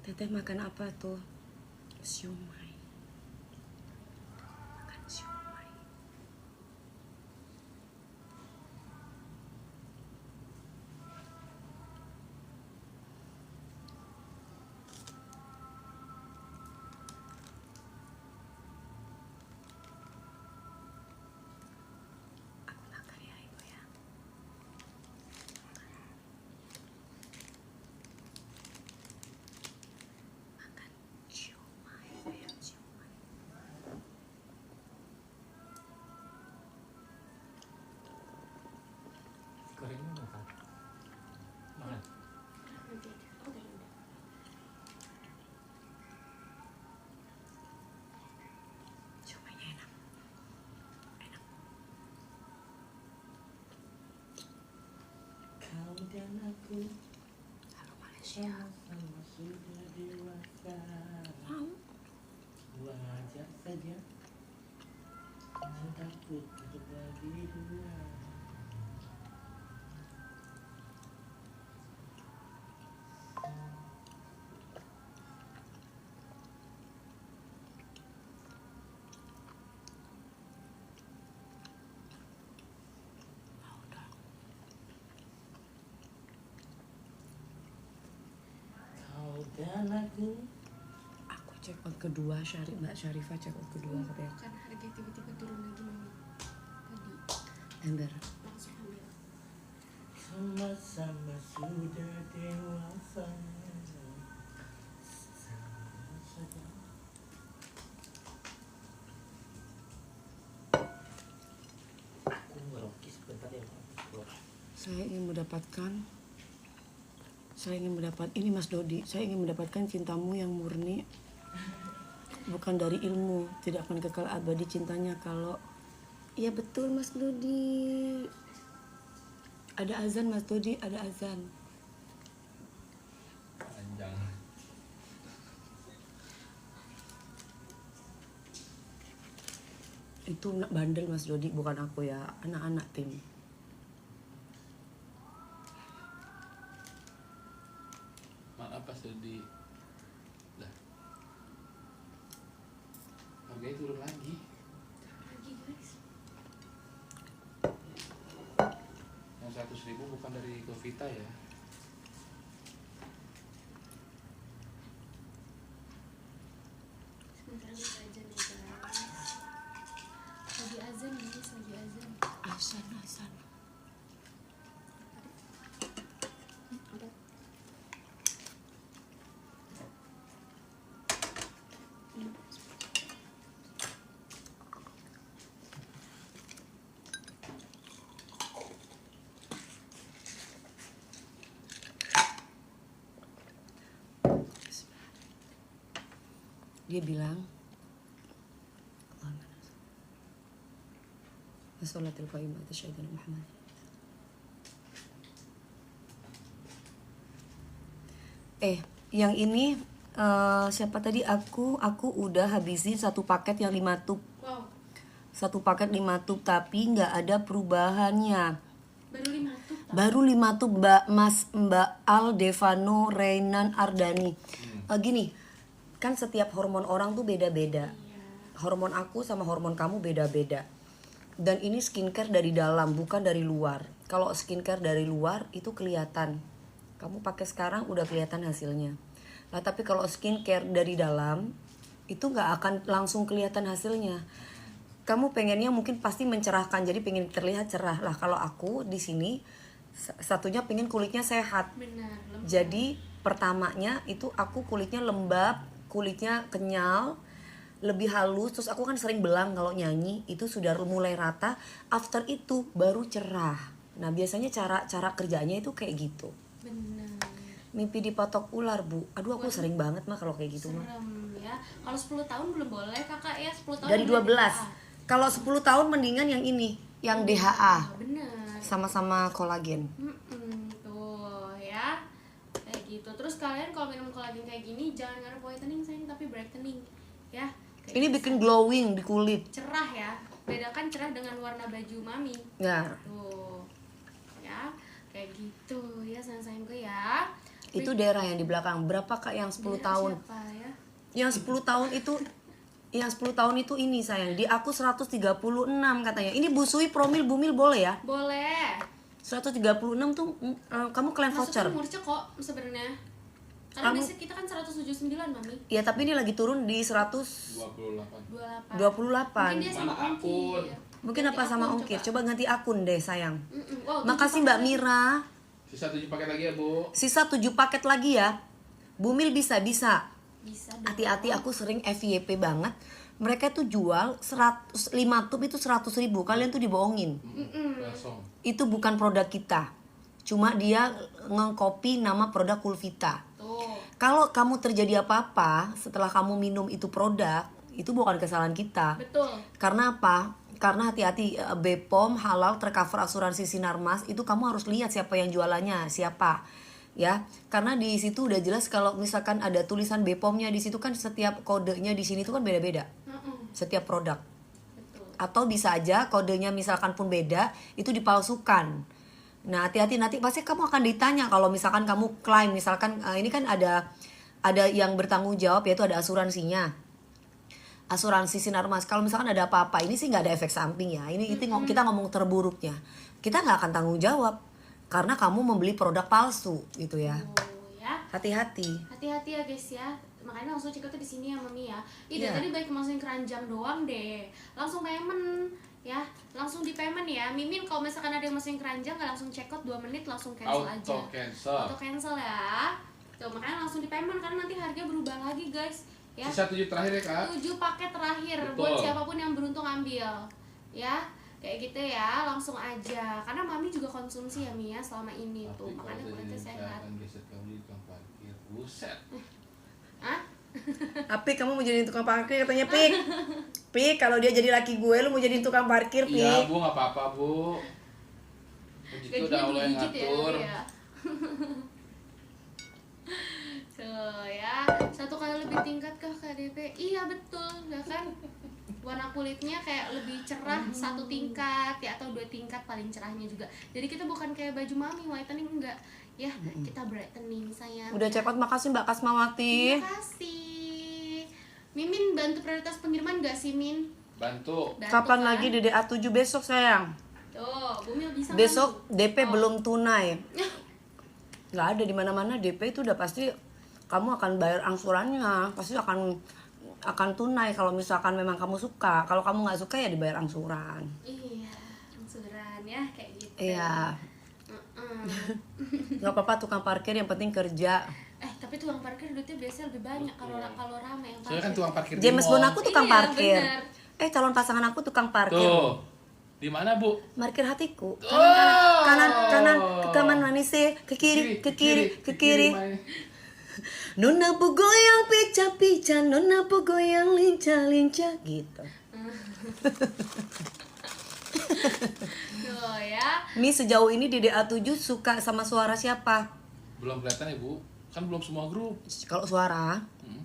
[SPEAKER 1] Teteh makan apa tuh? Siomay. Makan siomay. Aku makan ya ibu ya. Makan siomay ya, siomay.
[SPEAKER 5] Gorengnya makan. Makan.
[SPEAKER 2] Nanti aja. Udah.
[SPEAKER 1] Siomaynya enak. Enak.
[SPEAKER 5] Kau dan aku
[SPEAKER 1] Halo Malaysia.
[SPEAKER 5] sama sudah dewasa.
[SPEAKER 1] Mau?
[SPEAKER 5] Wajar saja cintaku terbagi dua. Kau dan aku
[SPEAKER 1] Aku check out kedua, Mbak Syarifah check out kedua katanya.
[SPEAKER 2] Kan harga tiba-tiba turun lagi mami. Tadi
[SPEAKER 1] Ember.
[SPEAKER 2] langsung ambil.
[SPEAKER 5] sama-sama sudah dewasa. Sama saja. Aku ngeroki sebentar ya Pak.
[SPEAKER 1] Saya ingin mendapat ini Mas Dodi. Saya ingin mendapatkan cintamu yang murni, bukan dari ilmu. Tidak akan kekal abadi cintanya kalau. Iya betul Mas Dodi. Ada azan Mas Dodi, ada azan.
[SPEAKER 4] Panjang.
[SPEAKER 1] Itu bandel Mas Dodi, bukan aku ya. Anak-anak tim.
[SPEAKER 4] Maaf pas di lah. Harganya turun lagi.
[SPEAKER 2] Lagi guys.
[SPEAKER 4] Yang 100.000 bukan dari Govita ya.
[SPEAKER 2] Sebentar lagi azan ya guys. Lagi azan guys, lagi azan.
[SPEAKER 1] Azan. Dia bilang, Assalatul qaimah tasyahadu Muhammad. Yang ini siapa tadi? Aku udah habisin satu paket yang 5 tub.
[SPEAKER 2] Wow,
[SPEAKER 1] Satu paket 5 tub tapi nggak ada perubahannya.
[SPEAKER 2] baru 5 tuh.
[SPEAKER 1] Baru 5 tuh Mbak Al Devano Reynan Ardani. Gini, kan setiap hormon orang tuh beda-beda. Hormon aku sama hormon kamu beda-beda. Dan ini skincare dari dalam, bukan dari luar. Kalau skincare dari luar itu kelihatan. Kamu pakai sekarang udah kelihatan hasilnya. Nah, tapi kalau skincare dari dalam itu nggak akan langsung kelihatan hasilnya. kamu pengennya mungkin pasti mencerahkan, jadi pengen terlihat cerah lah. Kalau aku di sini satunya pengen kulitnya sehat.
[SPEAKER 2] Benar, lembab.
[SPEAKER 1] Jadi pertamanya itu aku kulitnya lembab, kulitnya kenyal, lebih halus. Terus aku kan sering belang kalau nyanyi, itu sudah mulai rata. After itu baru cerah. Nah biasanya cara kerjanya itu kayak gitu.
[SPEAKER 2] Benar.
[SPEAKER 1] Mimpi dipatok ular, Bu. Aduh aku sering banget mah kalau kayak gitu mah.
[SPEAKER 2] Serem ya. Kalau 10 tahun belum boleh kakak ya, 10 tahun
[SPEAKER 1] Dari
[SPEAKER 2] boleh
[SPEAKER 1] 12.
[SPEAKER 2] DHA.
[SPEAKER 1] Kalau 10 tahun mendingan yang ini, yang DHA.
[SPEAKER 2] Benar.
[SPEAKER 1] Sama-sama kolagen.
[SPEAKER 2] Tuh ya kayak gitu. Terus kalian kalau minum kolagen kayak gini jangan ngarep whitening sayang, tapi brightening ya. Kayak
[SPEAKER 1] Ini
[SPEAKER 2] gitu.
[SPEAKER 1] bikin glowing di kulit.
[SPEAKER 2] Cerah ya. Bedakan cerah dengan warna baju mami.
[SPEAKER 1] Ya,
[SPEAKER 2] Tuh ya kayak gitu ya sayang-sayangku ya.
[SPEAKER 1] itu daerah yang di belakang. Berapa Kak yang 10
[SPEAKER 2] Daerah
[SPEAKER 1] tahun?
[SPEAKER 2] siapa ya?
[SPEAKER 1] Yang 10 tahun itu ini sayang. Di aku 136 katanya. Ini busui promil bumil boleh ya?
[SPEAKER 2] Boleh.
[SPEAKER 1] 136 tuh kamu klaim voucher.
[SPEAKER 2] Masukkan murce kok sebenarnya. Karena
[SPEAKER 1] Kamu-
[SPEAKER 2] basic kita kan 179 mami.
[SPEAKER 1] Ya tapi ini lagi turun di
[SPEAKER 4] 28.
[SPEAKER 2] 28.
[SPEAKER 1] 28.
[SPEAKER 2] Mungkin dia sama
[SPEAKER 4] Mana akun?
[SPEAKER 2] ongkir.
[SPEAKER 1] Mungkin
[SPEAKER 2] Ganti
[SPEAKER 1] apa sama
[SPEAKER 2] akun,
[SPEAKER 1] ongkir? Coba ganti akun deh sayang.
[SPEAKER 2] Wow,
[SPEAKER 1] Makasih
[SPEAKER 2] 7
[SPEAKER 1] Mbak
[SPEAKER 2] paket.
[SPEAKER 1] Mira.
[SPEAKER 4] Sisa 7 paket lagi ya, Bu.
[SPEAKER 1] Sisa 7 paket lagi ya. Bumil bisa.
[SPEAKER 2] Bisa dong.
[SPEAKER 1] Hati-hati, aku sering FYP banget. Mereka tuh jual 5 tub itu 100.000. Kalian tuh dibohongin.
[SPEAKER 4] Langsung.
[SPEAKER 1] Itu bukan produk kita. Cuma dia nge-copy nama produk Kulvita.
[SPEAKER 2] Tuh.
[SPEAKER 1] Kalau kamu terjadi apa-apa setelah kamu minum itu produk, itu bukan kesalahan kita.
[SPEAKER 2] Betul.
[SPEAKER 1] Karena apa? Karena hati-hati, BPOM halal tercover asuransi Sinarmas, itu kamu harus lihat siapa yang jualannya, siapa. Ya, karena di situ udah jelas kalau misalkan ada tulisan BPOM-nya di situ kan setiap kodenya di sini itu kan beda-beda. Setiap produk.
[SPEAKER 2] Betul.
[SPEAKER 1] Atau bisa aja kodenya misalkan pun beda, itu dipalsukan. Nah, hati-hati, nanti pasti kamu akan ditanya kalau misalkan kamu klaim, misalkan ini kan ada yang bertanggung jawab, yaitu ada asuransinya. Asuransi Sinarmas. Kalau misalkan ada apa-apa, ini sih nggak ada efek samping ya. Ini kita ngomong terburuknya. Kita nggak akan tanggung jawab karena kamu membeli produk palsu gitu ya.
[SPEAKER 2] Ya.
[SPEAKER 1] Hati-hati.
[SPEAKER 2] Hati-hati ya guys ya. Makanya langsung cek di sini ya mami ya. Ide
[SPEAKER 1] Iya.
[SPEAKER 2] tadi baik masukin keranjang doang deh. Langsung payment ya. Langsung di payment ya. Mimin kalau misalkan ada yang masukin keranjang nggak langsung check out 2 menit langsung cancel aja.
[SPEAKER 4] Auto cancel.
[SPEAKER 2] Auto cancel ya. Tuh makanya langsung di payment karena nanti harga berubah lagi guys. Ya.
[SPEAKER 4] Sisa 7 terakhir ya, Kak.
[SPEAKER 2] 7 paket terakhir
[SPEAKER 4] Betul.
[SPEAKER 2] buat siapapun yang beruntung ambil ya kayak gitu ya, langsung aja karena mami juga konsumsi ya Mia selama ini tuh, makanya kulitnya sehat.
[SPEAKER 4] Geser kamu di tukang parkir. Buset.
[SPEAKER 2] Hah?
[SPEAKER 1] Apik, kamu mau jadi tukang parkir katanya, Pik. Pik, kalau dia jadi laki gue, lu mau jadi tukang parkir, Pik.
[SPEAKER 4] Iya, Bu, nggak apa-apa, Bu. Begitu udah
[SPEAKER 2] Gajinya
[SPEAKER 4] Allah yang
[SPEAKER 2] 2 digit
[SPEAKER 4] ngatur.
[SPEAKER 2] ya. Tuh ya, 1 kali lebih tingkat kah KDP? Iya betul, ya kan? Warna kulitnya kayak lebih cerah 1 tingkat ya, atau 2 tingkat paling cerahnya juga. Jadi kita bukan kayak baju mami whitening, enggak ya, kita brightening sayang.
[SPEAKER 1] Udah check out, makasih Mbak Kasmawati.
[SPEAKER 2] Terima kasih. Mimin bantu prioritas pengiriman gak sih Min?
[SPEAKER 4] Bantu.
[SPEAKER 2] Bantu
[SPEAKER 1] Kapan
[SPEAKER 2] kan?
[SPEAKER 1] lagi DDA 7 besok sayang?
[SPEAKER 2] Tuh, Bumil bisa
[SPEAKER 1] Besok
[SPEAKER 2] bantu.
[SPEAKER 1] DP belum tunai. Nggak ada di mana-mana DP itu udah pasti kamu akan bayar angsurannya, pasti akan tunai kalau misalkan memang kamu suka. Kalau kamu nggak suka ya dibayar angsuran.
[SPEAKER 2] Iya, angsuran ya kayak gitu.
[SPEAKER 1] Iya,
[SPEAKER 2] Mm-mm.
[SPEAKER 1] nggak apa-apa tukang parkir yang penting kerja.
[SPEAKER 2] Tapi tukang parkir duitnya biasanya lebih banyak kalau rame yang
[SPEAKER 4] Soalnya kan tukang parkir di
[SPEAKER 1] James
[SPEAKER 4] mall.
[SPEAKER 1] Bond aku tukang
[SPEAKER 2] Iya,
[SPEAKER 1] parkir.
[SPEAKER 2] bener.
[SPEAKER 1] Calon pasangan aku tukang parkir.
[SPEAKER 4] Tuh. Di mana, Bu?
[SPEAKER 1] Parkir hatiku.
[SPEAKER 4] Oh.
[SPEAKER 1] Kanan ke kanan manisnya, ke kiri, ke kiri, ke kiri.
[SPEAKER 4] Mai.
[SPEAKER 1] Nona po goyang pica-pica, nona po goyang lincah-lincah gitu.
[SPEAKER 2] Tuh ya.
[SPEAKER 1] Mi sejauh ini di DA7 suka sama suara siapa?
[SPEAKER 4] Belum kelihatan ya, Bu? Kan belum semua grup.
[SPEAKER 1] Kalau suara,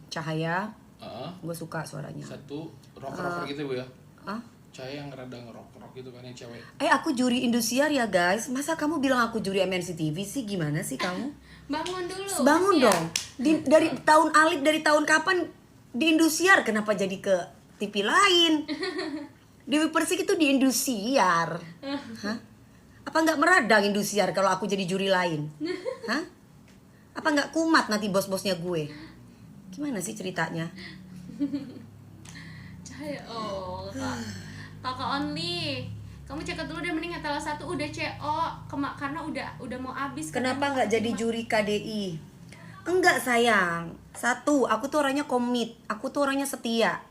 [SPEAKER 1] Cahaya,
[SPEAKER 4] Heeh.
[SPEAKER 1] gue suka suaranya.
[SPEAKER 4] Satu rocker gitu, Bu ya.
[SPEAKER 1] Ah?
[SPEAKER 4] Cahaya yang rada ngerok-ngerok gitu kan, yang cewek.
[SPEAKER 1] Aku juri Indosiar ya guys. Masa kamu bilang aku juri MNC TV sih? Gimana sih kamu?
[SPEAKER 2] Bangun dulu.
[SPEAKER 1] Bangun
[SPEAKER 2] kasihan.
[SPEAKER 1] dong. Dari tahun Alif, dari tahun kapan di Indosiar? Kenapa jadi ke TV lain? Dewi Persik itu di Indosiar. Hah? Apa nggak meradang Indosiar kalau aku jadi juri lain? Hah? Apa nggak kumat nanti bos-bosnya gue? Gimana sih ceritanya?
[SPEAKER 2] Cahaya, Kak. Kakak Only, kamu cek dulu deh, mending Etalon 1 udah CO karena udah mau habis.
[SPEAKER 1] Kenapa nggak jadi juri KDI? Enggak sayang. Satu, aku tuh orangnya komit, aku tuh orangnya setia.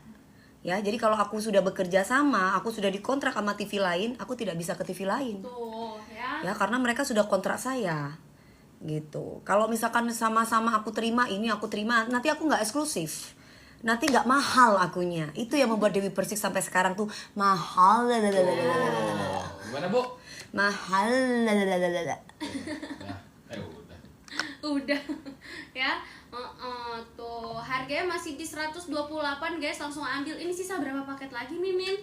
[SPEAKER 1] Ya, jadi kalau aku sudah bekerja sama, aku sudah dikontrak sama TV lain, aku tidak bisa ke TV lain.
[SPEAKER 2] Tuh, ya.
[SPEAKER 1] Ya, karena mereka sudah kontrak saya. Gitu. Kalau misalkan sama-sama aku terima ini, aku terima, nanti aku nggak eksklusif. Nanti nggak mahal akunya. Itu yang membuat Dewi Persik sampai sekarang tuh mahal.
[SPEAKER 4] Gimana Bu?
[SPEAKER 1] Mahal.
[SPEAKER 4] Nah, udah.
[SPEAKER 2] Udah ya. Tuh harganya masih di 128 guys, langsung ambil. Ini sisa berapa paket lagi Mimin?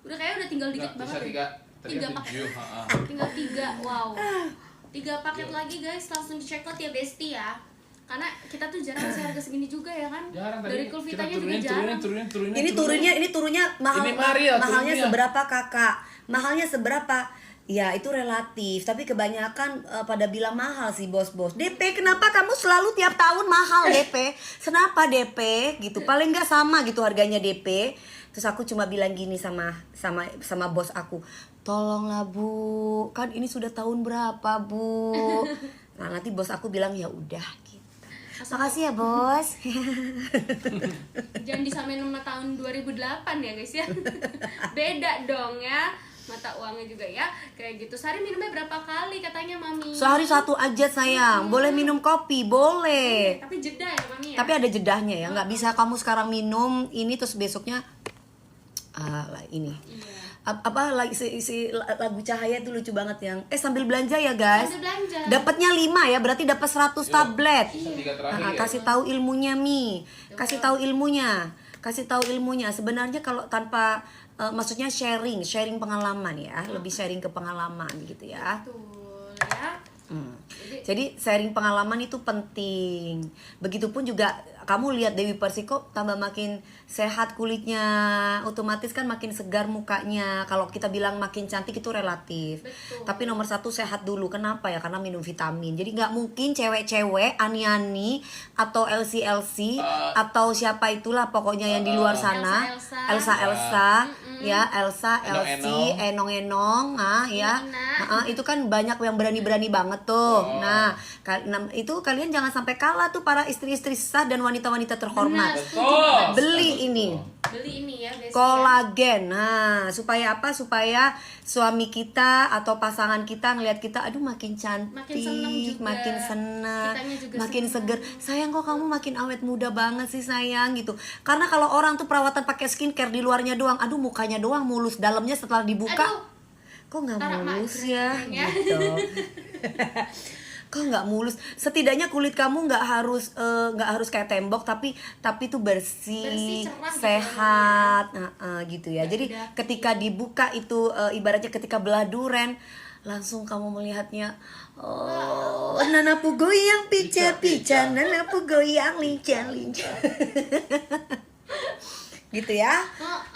[SPEAKER 2] Udah kayak udah tinggal dikit banget. Tiga paket. Tinggal 3. Wow. 3 paket lagi guys, langsung dicek out ya Besti ya. Karena kita tuh jarang kasih harga segini juga ya kan.
[SPEAKER 4] Jarang,
[SPEAKER 2] dari
[SPEAKER 4] tadi
[SPEAKER 2] Kulvitanya
[SPEAKER 4] kita
[SPEAKER 2] juga jarang.
[SPEAKER 1] Ini turunnya mahal.
[SPEAKER 4] Ini Maria,
[SPEAKER 1] mahalnya
[SPEAKER 4] turunnya.
[SPEAKER 1] seberapa kakak? Mahalnya seberapa? Ya itu relatif, tapi kebanyakan pada bilang mahal sih bos-bos. DP kenapa kamu selalu tiap tahun mahal DP? Kenapa DP gitu? Paling nggak sama gitu harganya DP. Terus aku cuma bilang gini sama bos aku, tolonglah Bu, kan ini sudah tahun berapa Bu? Nah nanti bos aku bilang ya udah gitu. Makasih ya bos.
[SPEAKER 2] Jangan disamain sama tahun 2008 ya guys ya. Beda dong ya mata uangnya juga ya. Kayak gitu. Sehari minumnya berapa kali katanya Mami?
[SPEAKER 1] Sehari 1 aja sayang. Boleh minum kopi, boleh.
[SPEAKER 2] Tapi jeda ya Mami ya.
[SPEAKER 1] Tapi ada jedahnya ya. Nggak bisa kamu sekarang minum ini terus besoknya ini.
[SPEAKER 2] Iya.
[SPEAKER 1] Apa lagi si lagu Cahaya itu lucu banget yang sambil belanja ya guys.
[SPEAKER 2] Sambil belanja.
[SPEAKER 1] Dapatnya 5 ya, berarti dapat 100 tablet.
[SPEAKER 4] Tiga terakhir ya.
[SPEAKER 1] Kasih tahu ilmunya Mi. Kasih tahu ilmunya. Kasih tahu ilmunya. Sebenarnya kalau tanpa maksudnya sharing pengalaman ya, lebih sharing ke pengalaman gitu ya.
[SPEAKER 2] Betul ya.
[SPEAKER 1] Jadi sharing pengalaman itu penting. Begitupun juga kamu lihat Dewi Persik kok tambah makin sehat kulitnya, otomatis kan makin segar mukanya. Kalau kita bilang makin cantik itu relatif.
[SPEAKER 2] Betul.
[SPEAKER 1] Tapi nomor 1 sehat dulu. Kenapa ya? Karena minum vitamin. Jadi nggak mungkin cewek-cewek Ani-Ani atau LC atau siapa itulah pokoknya yang di luar sana, Elsa, ya Elsa, LC, Enong, ya. Itu kan banyak yang berani-berani banget tuh. Nah, itu kalian jangan sampai kalah tuh para istri-istri sah dan wanita-wanita terhormat.
[SPEAKER 4] Betul.
[SPEAKER 1] Beli ini.
[SPEAKER 2] Beli ini ya guys.
[SPEAKER 1] Kolagen. Nah, supaya apa? Supaya suami kita atau pasangan kita ngelihat kita aduh makin cantik,
[SPEAKER 2] Makin seneng juga.
[SPEAKER 1] makin senang,
[SPEAKER 2] Kitanya juga
[SPEAKER 1] makin
[SPEAKER 2] seneng.
[SPEAKER 1] seger. Sayang kok kamu makin awet muda banget sih sayang gitu. Karena kalau orang tuh perawatan pakai skincare di luarnya doang, aduh mukanya doang mulus, dalamnya setelah dibuka
[SPEAKER 2] Aduh.
[SPEAKER 1] kok nggak
[SPEAKER 2] Ntar
[SPEAKER 1] mulus
[SPEAKER 2] mak
[SPEAKER 1] ya
[SPEAKER 2] kering ya.
[SPEAKER 1] gitu. Kok nggak mulus? Setidaknya kulit kamu nggak harus kayak tembok, tapi tuh bersih,
[SPEAKER 2] cerah gitu
[SPEAKER 1] sehat, gitu ya.
[SPEAKER 2] Nggak
[SPEAKER 1] Jadi
[SPEAKER 2] daki.
[SPEAKER 1] ketika dibuka itu ibaratnya ketika belah duren, langsung kamu melihatnya, oh, nanapu goyang pica-pica, nanapu goyang lincah-lincah. Gitu ya.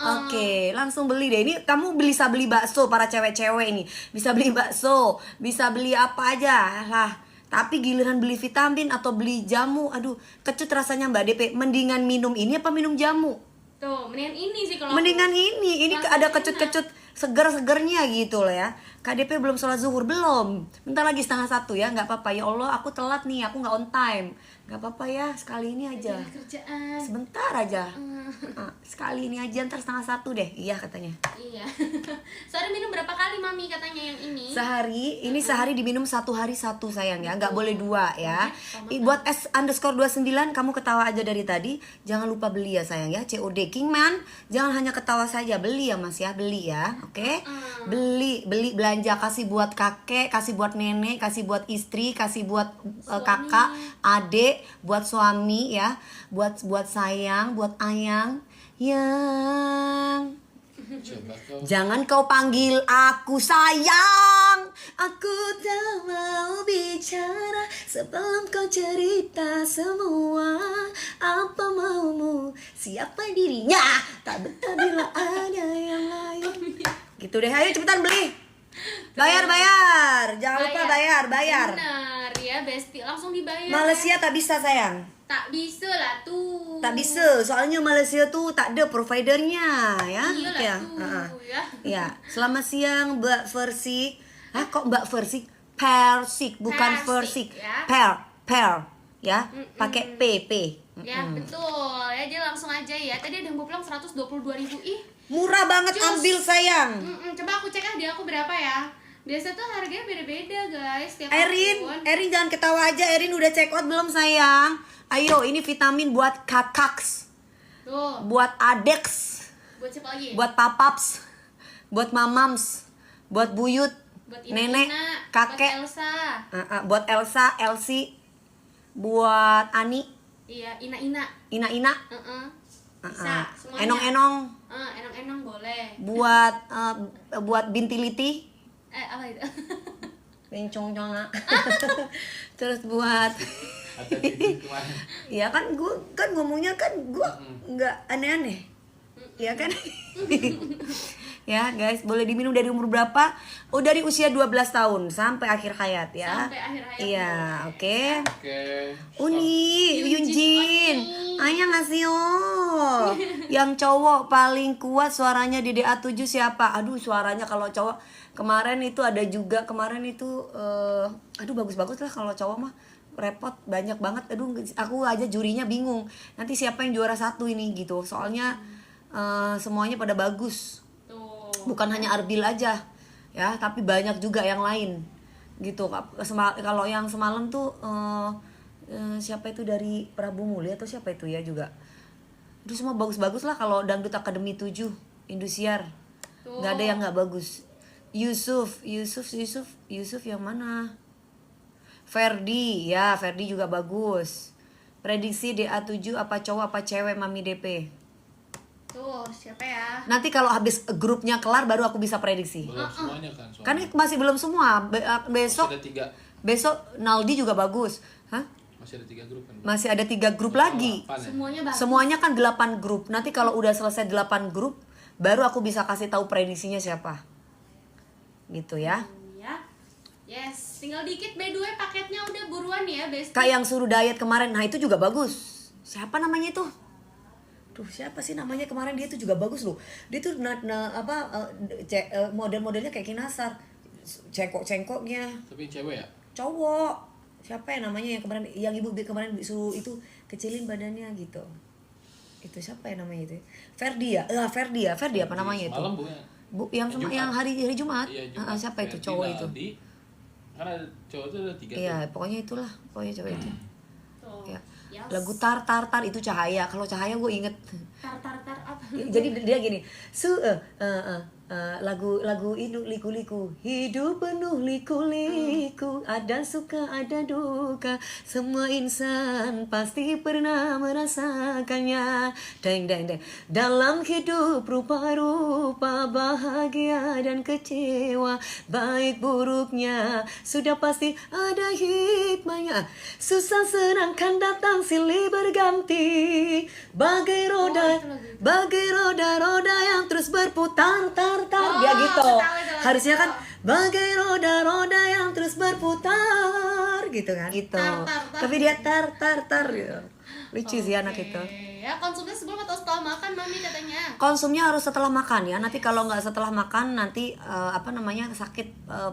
[SPEAKER 1] Oke, langsung beli deh. Ini kamu bisa beli bakso para cewek-cewek ini. Bisa beli bakso, bisa beli apa aja lah. Tapi giliran beli vitamin atau beli jamu, aduh, kecut rasanya Mbak DP. Mendingan minum ini apa minum jamu?
[SPEAKER 2] Tuh, mendingan ini sih kalau
[SPEAKER 1] Mendingan ini
[SPEAKER 2] Langsung
[SPEAKER 1] ada
[SPEAKER 2] enak.
[SPEAKER 1] kecut-kecut seger-segernya gitu loh ya. KDP belum sholat zuhur, belum. Bentar lagi 12:30 ya, nggak apa-apa. Ya Allah, aku telat nih, aku nggak on time. Nggak apa-apa ya, sekali ini aja.
[SPEAKER 2] kerjaan.
[SPEAKER 1] Sebentar aja. Sekali ini aja, ntar 12:30 deh. Iya katanya.
[SPEAKER 2] Iya. Sehari minum berapa kali Mami katanya yang ini?
[SPEAKER 1] Sehari diminum 1 hari 1 sayang ya, nggak boleh 2 ya.
[SPEAKER 2] Sama
[SPEAKER 1] Buat S_29 kamu ketawa aja dari tadi, jangan lupa beli ya sayang ya. COD Kingman, jangan hanya ketawa saja, beli ya Mas ya, beli ya, oke? Beli belanja, kasih buat kakek, kasih buat nenek, kasih buat istri, kasih buat kakak, adik, buat suami ya, buat sayang, buat ayang, yang
[SPEAKER 4] Coba kau.
[SPEAKER 1] jangan kau panggil aku sayang. Aku tak mau bicara sebelum kau cerita semua. Apa maumu, siapa dirinya, tak betah bila ada yang lain. Gitu deh, ayo cepetan beli. Bayar. Jangan lupa bayar.
[SPEAKER 2] Benar ya, ya Besti, langsung dibayar.
[SPEAKER 1] Malaysia tak bisa sayang.
[SPEAKER 2] Tak bisa lah tuh.
[SPEAKER 1] Tak bisa, soalnya Malaysia tuh tak ada providernya ya.
[SPEAKER 2] Iyalah
[SPEAKER 1] Ya.
[SPEAKER 2] tuh ya.
[SPEAKER 1] Ya, selamat siang Mbak Persik. Ah kok Mbak Persik? Persik bukan
[SPEAKER 2] Persik,
[SPEAKER 1] Persik.
[SPEAKER 2] ya.
[SPEAKER 1] Per ya. Pakai PP.
[SPEAKER 2] Ya betul, ya jadi langsung aja ya. Tadi ada yang bilang 122.000. Ih,
[SPEAKER 1] Murah banget,
[SPEAKER 2] Cus.
[SPEAKER 1] ambil sayang.
[SPEAKER 2] Coba aku cek di aku berapa ya. Biasa tuh harganya beda-beda guys tiap
[SPEAKER 1] Erin,
[SPEAKER 2] akun.
[SPEAKER 1] Erin jangan ketawa aja. Erin udah check out belum sayang? Ayo, ini vitamin buat kakaks,
[SPEAKER 2] Tuh,
[SPEAKER 1] buat adeks,
[SPEAKER 2] buat siapa lagi?
[SPEAKER 1] buat papaps, buat mamams, buat buyut,
[SPEAKER 2] Buat
[SPEAKER 1] nenek,
[SPEAKER 2] Ina,
[SPEAKER 1] kakek,
[SPEAKER 2] buat Elsa.
[SPEAKER 1] buat Elsa, Elsie, buat Ani,
[SPEAKER 2] Iya, Ina.
[SPEAKER 1] Ina,
[SPEAKER 2] Bisa, semuanya.
[SPEAKER 1] enong-enong,
[SPEAKER 2] Enong-enong boleh.
[SPEAKER 1] buat bintiliti,
[SPEAKER 2] Apa itu?
[SPEAKER 1] bencong terus buat
[SPEAKER 4] Ada di kemarin.
[SPEAKER 1] ya kan gue kan ngomongnya kan gue nggak aneh-aneh ya kan. Ya guys, boleh diminum dari umur berapa? Oh, dari usia 12 tahun sampai akhir hayat ya.
[SPEAKER 2] Sampai akhir hayat
[SPEAKER 1] Iya,
[SPEAKER 2] boleh.
[SPEAKER 1] oke.
[SPEAKER 4] Oke.
[SPEAKER 1] Uni,
[SPEAKER 2] Yunjin,
[SPEAKER 1] Yunjin,
[SPEAKER 2] Oni.
[SPEAKER 1] ayah ngasih Yang cowok paling kuat suaranya di DA7 siapa? Aduh, suaranya kalau cowok kemarin itu ada juga kemarin itu aduh bagus-bagus lah kalau cowok mah repot banyak banget. Aduh, aku aja jurinya bingung. Nanti siapa yang juara satu ini gitu. Soalnya semuanya pada bagus.
[SPEAKER 2] Tuh.
[SPEAKER 1] Bukan hanya Arbil aja ya, tapi banyak juga yang lain gitu. Kalau yang semalam tuh siapa itu dari Prabu Muli atau siapa itu ya juga. Itu semua bagus-bagus lah kalau Dangdut Akademi 7 Indosiar.
[SPEAKER 2] Tuh.
[SPEAKER 1] Nggak ada yang nggak bagus. Yusuf yang mana? Ferdi, ya Ferdi juga bagus. Prediksi DA7 apa cowok apa cewek Mami DP?
[SPEAKER 2] Tuh, siapa ya?
[SPEAKER 1] Nanti kalau habis grupnya kelar baru aku bisa prediksi.
[SPEAKER 4] Belum semuanya kan.
[SPEAKER 1] Kan
[SPEAKER 4] Soalnya.
[SPEAKER 1] masih belum semua. Besok
[SPEAKER 4] Masih ada 3.
[SPEAKER 1] besok Naldi juga bagus. Hah?
[SPEAKER 4] Masih ada 3 grup kan.
[SPEAKER 1] Masih ada 3 grup lagi.
[SPEAKER 4] Delapan ya?
[SPEAKER 2] Semuanya bagus.
[SPEAKER 1] Semuanya kan 8 grup. Nanti kalau udah selesai 8 grup baru aku bisa kasih tahu prediksinya siapa. Gitu ya.
[SPEAKER 2] Ya. Yes, tinggal dikit by the way paketnya udah buruan ya, Besti.
[SPEAKER 1] Kak yang suruh diet kemarin, nah itu juga bagus. Siapa namanya itu? Duh, siapa sih namanya kemarin, dia tuh juga bagus loh. Dia tuh model-modelnya kayak Kinasar. Cengkok-cengkoknya.
[SPEAKER 4] Tapi cewek ya?
[SPEAKER 1] Cowok. Siapa ya namanya yang kemarin, yang ibu kemarin suruh itu kecilin badannya gitu. Itu siapa ya namanya itu? Ferdi ya? Ferdi apa namanya itu?
[SPEAKER 4] Semalam Bu ya?
[SPEAKER 1] Bu, yang hari Jumat.
[SPEAKER 4] Iya, Jumat.
[SPEAKER 1] Siapa itu
[SPEAKER 4] Ferdi,
[SPEAKER 1] cowok itu?
[SPEAKER 4] Naldi. Kan ada cowok itu ada 3
[SPEAKER 1] Iya, pokoknya itulah, pokoknya cowok itu.
[SPEAKER 2] Tuh.
[SPEAKER 1] Ya.
[SPEAKER 2] Yes.
[SPEAKER 1] Lagu tar itu Cahaya. Kalau Cahaya gue inget.
[SPEAKER 2] Tar apa?
[SPEAKER 1] Jadi dia gini, lagu itu liku-liku, hidup penuh liku-liku, ada suka ada duka, semua insan pasti pernah merasakannya. Deng deng deng. Dalam hidup rupa-rupa, bahagia dan kecewa, baik buruknya sudah pasti ada hikmahnya. Susah senang kan datang silih berganti, bagai roda yang terus berputar dia gitu.
[SPEAKER 2] Tahu.
[SPEAKER 1] Harusnya kan bagai roda yang terus berputar gitu kan gitu.
[SPEAKER 2] Tar.
[SPEAKER 1] Tapi dia tar gitu. Lucu sih anak itu.
[SPEAKER 2] Ya, konsumnya sebelum atau setelah makan Mami katanya.
[SPEAKER 1] Konsumnya harus setelah makan ya. Nanti kalau nggak setelah makan nanti sakit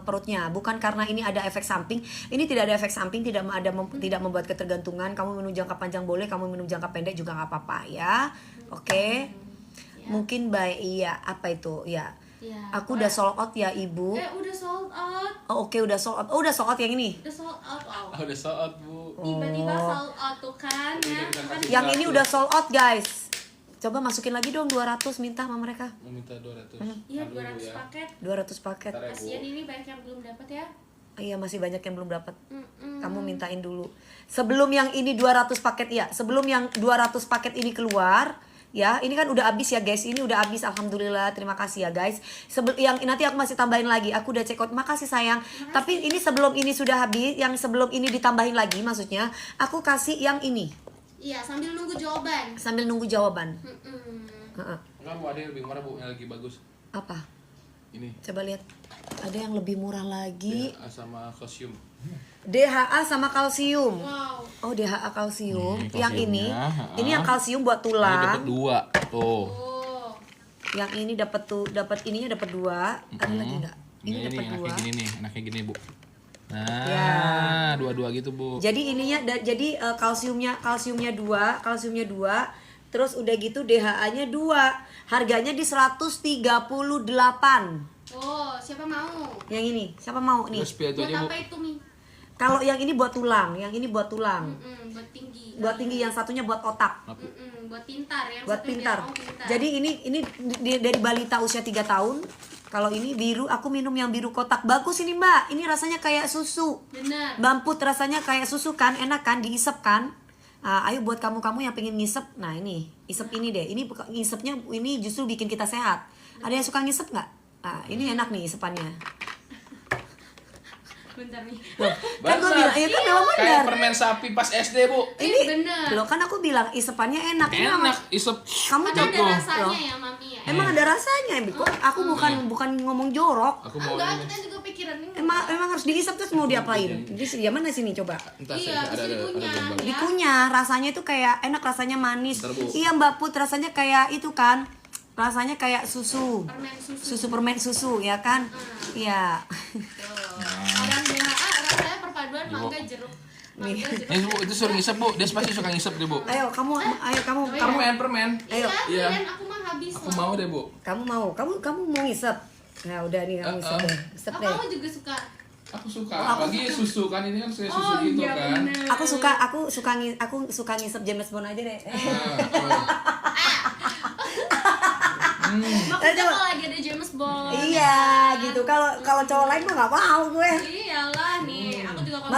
[SPEAKER 1] perutnya. Bukan karena ini ada efek samping. Ini tidak ada efek samping, tidak membuat ketergantungan. Kamu minum jangka panjang boleh, kamu minum jangka pendek juga nggak apa-apa ya. Oke. Mungkin apa itu ya.
[SPEAKER 2] Ya,
[SPEAKER 1] Aku udah sold out ya ibu.
[SPEAKER 2] udah sold out.
[SPEAKER 1] Oh, oke udah sold out. Oh, udah sold out yang ini.
[SPEAKER 2] Udah sold out. Wow.
[SPEAKER 4] Oh, udah sold Bu.
[SPEAKER 2] Tiba-tiba sold out tuh kan ya. Kan
[SPEAKER 1] Yang ini udah sold out guys. Coba masukin lagi dong 200, minta sama mereka.
[SPEAKER 4] Mau minta 200.
[SPEAKER 2] Iya,
[SPEAKER 4] Aduh,
[SPEAKER 2] 200
[SPEAKER 4] ya.
[SPEAKER 2] paket.
[SPEAKER 1] 200 paket.
[SPEAKER 4] Ntar ya, Bu.
[SPEAKER 2] Kasihan ini banyak yang belum dapat ya.
[SPEAKER 1] Iya, masih banyak yang belum dapat.
[SPEAKER 2] Mm-mm.
[SPEAKER 1] Kamu mintain dulu. Sebelum yang ini 200 paket ya. Sebelum yang 200 paket ini keluar, ya, ini kan udah habis ya guys. Ini udah habis, alhamdulillah. Terima kasih ya guys. Yang nanti aku masih tambahin lagi. Aku udah check out. Makasih sayang. Tapi ini sebelum ini sudah habis, yang sebelum ini ditambahin lagi maksudnya, aku kasih yang ini
[SPEAKER 2] Iya, sambil nunggu jawaban.
[SPEAKER 1] sambil nunggu jawaban.
[SPEAKER 2] Mm-mm.
[SPEAKER 1] Heeh.
[SPEAKER 4] Kan Bu ada yang lebih murah Bu, yang lagi bagus.
[SPEAKER 1] Apa?
[SPEAKER 4] Ini.
[SPEAKER 1] Coba lihat. Ada yang lebih murah lagi.
[SPEAKER 4] DHA sama kalsium.
[SPEAKER 1] DHA sama kalsium.
[SPEAKER 2] Wow.
[SPEAKER 1] Oh, DHA kalsium.
[SPEAKER 4] Nih,
[SPEAKER 1] Yang ini,
[SPEAKER 4] kalsiumnya,
[SPEAKER 1] ini yang kalsium buat
[SPEAKER 4] Ini dapat
[SPEAKER 1] tulang.
[SPEAKER 4] 2 tuh.
[SPEAKER 2] Oh.
[SPEAKER 1] Yang ini dapat ininya dapat 2. Ada lagi enggak? Ini
[SPEAKER 4] Ini
[SPEAKER 1] dapat 2.
[SPEAKER 4] enaknya gini nih, enaknya gini, Bu. Nah,
[SPEAKER 1] Ya.
[SPEAKER 4] dua-dua gitu, Bu.
[SPEAKER 1] Jadi ininya kalsiumnya 2, terus udah gitu DHA-nya 2. Harganya di 138.
[SPEAKER 2] Oh, siapa mau?
[SPEAKER 1] Yang ini, siapa mau nih?
[SPEAKER 4] Terus pilih itu
[SPEAKER 2] Buat
[SPEAKER 4] aja, Bu.
[SPEAKER 2] apa itu, Mi?
[SPEAKER 1] Kalau yang ini buat tulang, yang ini buat tulang.
[SPEAKER 2] Buat tinggi.
[SPEAKER 1] Buat tinggi, yang satunya buat otak.
[SPEAKER 2] Buat pintar yang
[SPEAKER 1] Buat
[SPEAKER 2] satu biar
[SPEAKER 1] pintar.
[SPEAKER 2] kamu pintar.
[SPEAKER 1] Jadi ini dari balita usia 3 tahun. Kalau ini biru, aku minum yang biru kotak. Bagus ini, Mbak. Ini rasanya kayak susu.
[SPEAKER 2] benar.
[SPEAKER 1] Bamput rasanya kayak susu kan, enak kan, diisep kan. Ayo buat kamu-kamu yang pengen ngisep. Nah, ini, isep ini deh. Ini ngisepnya ini justru bikin kita sehat. Ada yang suka ngisep nggak? Ini enak nih isepannya.
[SPEAKER 2] Bentar, Mi.
[SPEAKER 1] Loh, kan gue bilang, ya kan memang
[SPEAKER 4] Kayak
[SPEAKER 1] benar.
[SPEAKER 4] permen sapi pas SD, Bu.
[SPEAKER 1] Ini
[SPEAKER 2] bener.
[SPEAKER 1] loh kan aku bilang isepannya enak. Ini
[SPEAKER 4] Enak,
[SPEAKER 1] sama-
[SPEAKER 4] isep.
[SPEAKER 1] Kamu
[SPEAKER 2] Karena ada
[SPEAKER 1] tuh
[SPEAKER 2] rasanya
[SPEAKER 1] loh.
[SPEAKER 2] ya, Mami ya.
[SPEAKER 1] Emang ada rasanya, Biko. Aku bukan ngomong jorok.
[SPEAKER 4] Aku mau
[SPEAKER 2] Enggak,
[SPEAKER 4] ini.
[SPEAKER 2] kita juga pikiran ini.
[SPEAKER 1] Emang harus diisep terus mau diapain? Di mana sini coba?
[SPEAKER 4] Entar
[SPEAKER 2] Iya,
[SPEAKER 4] ada
[SPEAKER 2] bisa dikunyah.
[SPEAKER 4] gambar.
[SPEAKER 2] Ya.
[SPEAKER 1] Dikunyah, rasanya itu kayak enak, rasanya manis.
[SPEAKER 4] Bentar, Bu.
[SPEAKER 1] Iya, Mbak Put, rasanya kayak itu kan. Rasanya kayak susu.
[SPEAKER 2] Permen susu.
[SPEAKER 1] Permen susu, ya kan? Iya.
[SPEAKER 2] Orang DHA rasanya perpaduan mangga jeruk. Mangga jeruk.
[SPEAKER 4] Ini, Bu, itu suruh ngisep, Bu. Dia pasti suka ngisep deh, Bu.
[SPEAKER 1] Ayo kamu.
[SPEAKER 4] Permen.
[SPEAKER 1] Ayo.
[SPEAKER 4] Iya.
[SPEAKER 2] Kalian aku mah habis
[SPEAKER 4] Aku
[SPEAKER 2] loh.
[SPEAKER 4] mau deh, Bu.
[SPEAKER 1] Kamu mau ngisep. Nah, udah nih kamu isep deh. Isep
[SPEAKER 2] Oh,
[SPEAKER 1] deh.
[SPEAKER 2] kamu juga suka.
[SPEAKER 4] Aku suka. Apalagi susu kan, ini kan saya susu gitu
[SPEAKER 2] iya
[SPEAKER 4] kan.
[SPEAKER 2] bener.
[SPEAKER 1] Aku suka ngisep James Bond aja deh.
[SPEAKER 2] Maksudnya kalau lagi ada James Bond.
[SPEAKER 1] Iya, gitu. Kalau cowok lain mah nggak mau gue.
[SPEAKER 2] Iyalah nih, aku juga kalau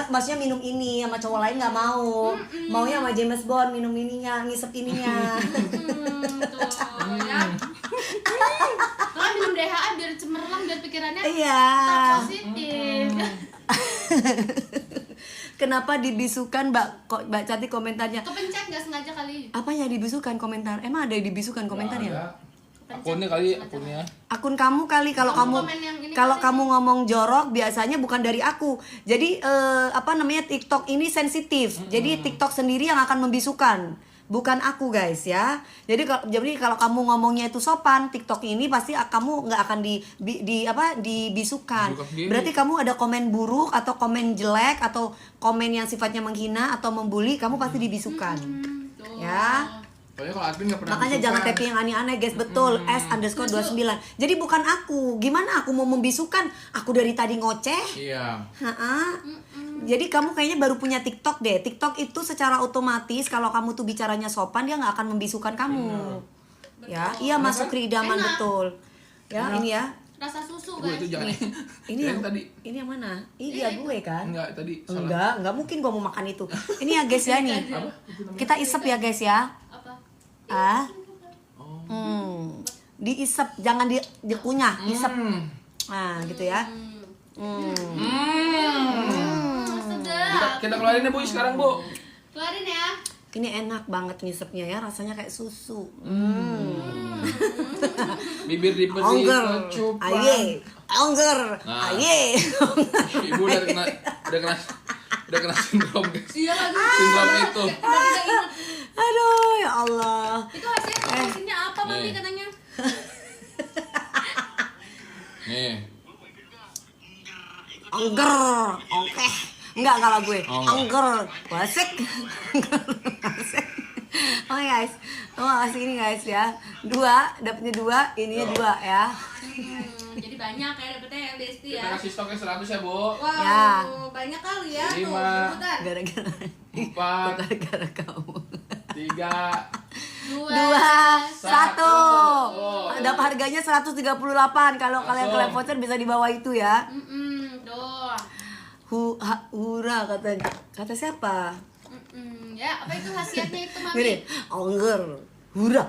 [SPEAKER 1] Maksudnya minum ini sama cowok lain nggak mau. Maunya sama James Bond minum ininya, ngisep ininya.
[SPEAKER 2] tuh ya. Kalau minum DHA biar cemerlang, biar pikirannya
[SPEAKER 1] Iya.
[SPEAKER 2] tetap positif.
[SPEAKER 1] Kenapa dibisukan, Mbak Cantik komentarnya?
[SPEAKER 2] Kepencet nggak sengaja kali.
[SPEAKER 1] Apanya dibisukan komentar? Emang ada yang dibisukan komentarnya?
[SPEAKER 4] Ada. Akunnya kali, akunnya.
[SPEAKER 1] Akun kamu kali kalau
[SPEAKER 2] Kamu
[SPEAKER 1] kamu
[SPEAKER 2] komen yang ini
[SPEAKER 1] kalau
[SPEAKER 2] kali.
[SPEAKER 1] kamu ngomong jorok biasanya bukan dari aku. Jadi TikTok ini sensitif. Jadi TikTok sendiri yang akan membisukan. Bukan aku guys ya. Jadi kalau kamu ngomongnya itu sopan, TikTok ini pasti kamu nggak akan dibisukan.
[SPEAKER 4] Bukan sendiri.
[SPEAKER 1] Berarti kamu ada komen buruk atau komen jelek atau komen yang sifatnya menghina atau membuli, kamu pasti dibisukan.
[SPEAKER 2] Tuh.
[SPEAKER 1] Ya.
[SPEAKER 4] Soalnya kalau admin nggak pernah
[SPEAKER 1] Makanya
[SPEAKER 4] bisukan.
[SPEAKER 1] jangan tapping yang aneh-aneh guys, betul. S_29. Jadi bukan aku. Gimana aku mau membisukan? Aku dari tadi ngoceh.
[SPEAKER 4] Iya.
[SPEAKER 1] Ha-ha. Jadi kamu kayaknya baru punya TikTok deh. TikTok itu secara otomatis kalau kamu tuh bicaranya sopan, dia nggak akan membisukan kamu. Ya, iya Mas Sukri idaman
[SPEAKER 2] Enak.
[SPEAKER 1] betul. Ya, ini ya.
[SPEAKER 2] Rasa susu
[SPEAKER 4] Bu,
[SPEAKER 2] guys.
[SPEAKER 4] itu jangan.
[SPEAKER 1] Ini yang
[SPEAKER 4] tadi.
[SPEAKER 1] Ini yang mana? Iya gue kan.
[SPEAKER 4] Enggak, tadi salah.
[SPEAKER 1] Enggak mungkin gua mau makan itu. Ini ya guys ya nih. Kita isep ya guys ya.
[SPEAKER 2] Apa?
[SPEAKER 1] Diisep, jangan dikunyah, isep. Nah, gitu ya.
[SPEAKER 2] Sedap.
[SPEAKER 4] Kita keluarin deh, Bu, sekarang, Bu.
[SPEAKER 2] Keluarin ya.
[SPEAKER 1] Ini enak banget ngisepnya ya, rasanya kayak susu.
[SPEAKER 4] Bibir dipedi,
[SPEAKER 1] Ongger.
[SPEAKER 4] kecupan.
[SPEAKER 1] Aye. Ongger.
[SPEAKER 4] Nah.
[SPEAKER 1] Aye.
[SPEAKER 4] Ibu udah kena sindrom, guys.
[SPEAKER 2] Iya lagi.
[SPEAKER 4] Sindrom itu.
[SPEAKER 2] Udah kita ingat.
[SPEAKER 1] Aduh, ya Allah.
[SPEAKER 2] Itu hasilnya apa Mami
[SPEAKER 4] Nih.
[SPEAKER 2] katanya?
[SPEAKER 4] Nih.
[SPEAKER 1] Ongger. Oke. Enggak kalau gue.
[SPEAKER 4] Oh, enggak.
[SPEAKER 1] Ongger. Wasik. Wasik. Oke guys. Kasih ini guys ya. 2, dapetnya 2, ininya 2 ya.
[SPEAKER 2] Jadi banyak ya dapetnya ya Besti
[SPEAKER 4] Kita
[SPEAKER 2] ya.
[SPEAKER 4] kasih stoknya 100 ya, Bu.
[SPEAKER 2] Wow,
[SPEAKER 1] Ya.
[SPEAKER 2] banyak kali ya. Tuh,
[SPEAKER 4] 5.
[SPEAKER 2] sebutan.
[SPEAKER 1] Gara-gara
[SPEAKER 4] 4,
[SPEAKER 1] gara-gara kamu.
[SPEAKER 4] 3,
[SPEAKER 1] 2, 1.
[SPEAKER 4] Oh.
[SPEAKER 1] Dapat harganya 138. Kalau kalian
[SPEAKER 4] Langsung.
[SPEAKER 1] voucher bisa di bawah itu ya.
[SPEAKER 2] Tuh.
[SPEAKER 1] Hura kata siapa?
[SPEAKER 2] Ya, apa itu khasiatnya itu Mami?
[SPEAKER 1] Gini, ongger, hura,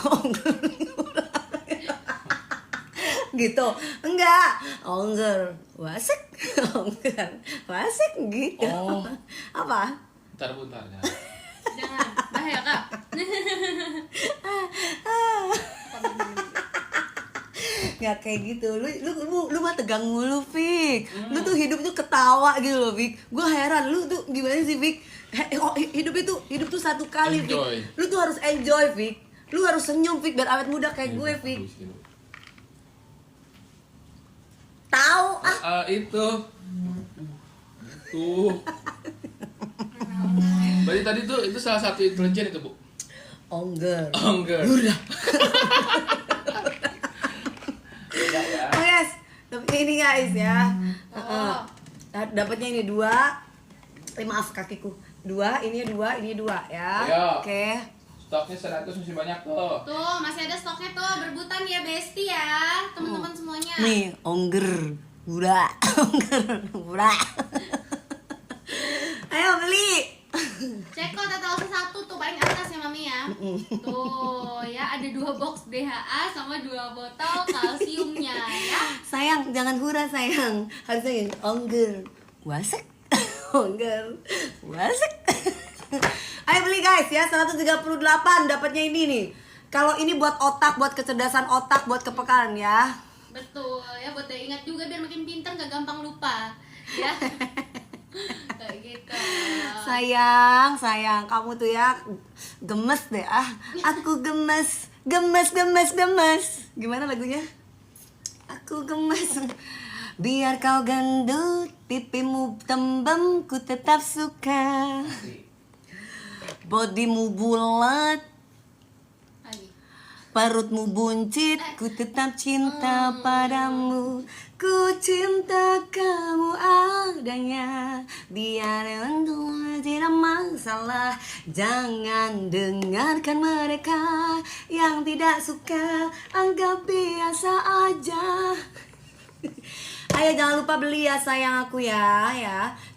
[SPEAKER 1] ongger, hura. Gitu, enggak, ongger, wasik, ongger, wasik gitu.
[SPEAKER 4] Oh.
[SPEAKER 1] Apa?
[SPEAKER 4] Bentar, Bu, bentar. Ya.
[SPEAKER 2] Jangan, bahaya Kak.
[SPEAKER 1] Nggak kayak gitu. Lu mah tegang mulu, Fik. Lu tuh hidup tuh ketawa gitu loh, Fik. Gue heran lu tuh gimana sih, Fik? Hidup tuh satu kali, Fik.
[SPEAKER 4] Enjoy.
[SPEAKER 1] Lu tuh harus enjoy, Fik. Lu harus senyum, Fik, biar awet muda kayak gue, Fik. Tahu ah.
[SPEAKER 4] Itu. Tuh. Berarti tadi tuh itu salah satu intelijen itu, Bu.
[SPEAKER 1] Ongger.
[SPEAKER 4] Enggak.
[SPEAKER 1] Udah.
[SPEAKER 4] Enggak ya.
[SPEAKER 1] Oh yes, ini guys ya. Dapatnya ini 2. Maaf kakiku. 2, ini 2, ini 2 ya.
[SPEAKER 4] Ayo.
[SPEAKER 1] Oke.
[SPEAKER 4] Stoknya 100 masih banyak tuh.
[SPEAKER 2] Tuh, masih ada stoknya tuh, berebutan ya Besti ya, teman-teman semuanya.
[SPEAKER 1] Nih, ongger. Udah. Ongger. Udah. Ayo beli.
[SPEAKER 2] Cek kok total 1 tuh paling atas ya Mami ya. Tuh, ya ada 2 box DHA sama 2 botol kalsiumnya ya.
[SPEAKER 1] Sayang, jangan hura sayang. Harusnya gini, ongger. Wasek. Ongger. Wasek. Ayo beli guys ya, 138 dapatnya ini nih. Kalau ini buat otak, buat kecerdasan otak, buat kepekaan ya.
[SPEAKER 2] Betul, ya buat dia ingat juga biar makin pintar gak gampang lupa. Ya. Kayak gitu.
[SPEAKER 1] Sayang, kamu tuh ya gemes deh ah. Aku gemes. Gimana lagunya? Aku gemes. Biar kau gendut, pipimu tembem, ku tetap suka. Bodimu bulat,
[SPEAKER 2] Lagi.
[SPEAKER 1] perutmu buncit, ku tetap cinta padamu. Ku cinta kamu adanya. Biar untuk tidak masalah. Jangan dengarkan mereka yang tidak suka, anggap biasa aja. Ayo jangan lupa beli ya sayang aku ya.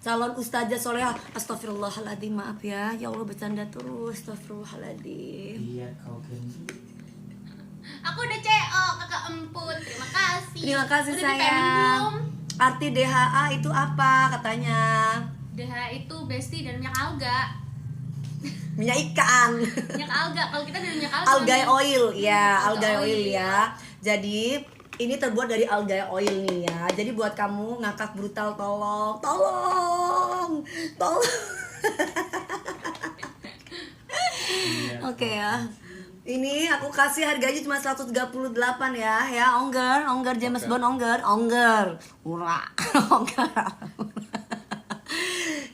[SPEAKER 1] Calon ustazah solehah. Astagfirullahaladzim, maaf ya. Ya Allah bercanda terus. Astagfirullahaladzim.
[SPEAKER 5] Biar kau gendut.
[SPEAKER 2] Aku udah CO, kakak emput. Terima kasih.
[SPEAKER 1] Terima kasih
[SPEAKER 2] Udah di-payment
[SPEAKER 1] sayang.
[SPEAKER 2] belum?
[SPEAKER 1] Arti DHA itu apa katanya?
[SPEAKER 2] DHA itu Besti dan minyak alga.
[SPEAKER 1] Minyak ikan.
[SPEAKER 2] Minyak alga. Kalau kita dari minyak alga.
[SPEAKER 1] Algae
[SPEAKER 2] Mami.
[SPEAKER 1] oil ya,
[SPEAKER 2] Algae
[SPEAKER 1] algae oil
[SPEAKER 2] oil.
[SPEAKER 1] ya. Jadi ini terbuat dari algae oil nih ya. Jadi buat kamu ngakak brutal tolong. Oke ya. Ini aku kasih harganya cuma 138 ya. Ongger James Bond ongger. Ura. Ongger.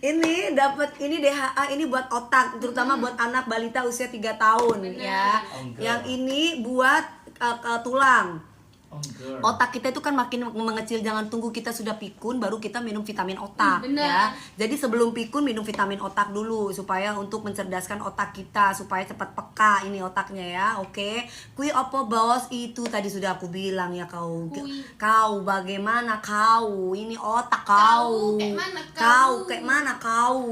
[SPEAKER 1] Ini dapat ini DHA ini buat otak, terutama buat anak balita usia 3 tahun ya.
[SPEAKER 5] Ongger.
[SPEAKER 1] Yang ini buat tulang.
[SPEAKER 5] Ongger.
[SPEAKER 1] Otak kita itu kan makin mengecil, jangan tunggu kita sudah pikun baru kita minum vitamin otak
[SPEAKER 2] Bener.
[SPEAKER 1] ya. Jadi sebelum pikun minum vitamin otak dulu supaya untuk mencerdaskan otak kita supaya cepat peka ini otaknya ya. Oke. Kui opo bos itu tadi sudah aku bilang ya kau.
[SPEAKER 2] Kui.
[SPEAKER 1] Kau bagaimana kau? Ini otak
[SPEAKER 2] Kau,
[SPEAKER 1] kau.
[SPEAKER 2] kayak mana kau?
[SPEAKER 1] Kau kayak mana kau?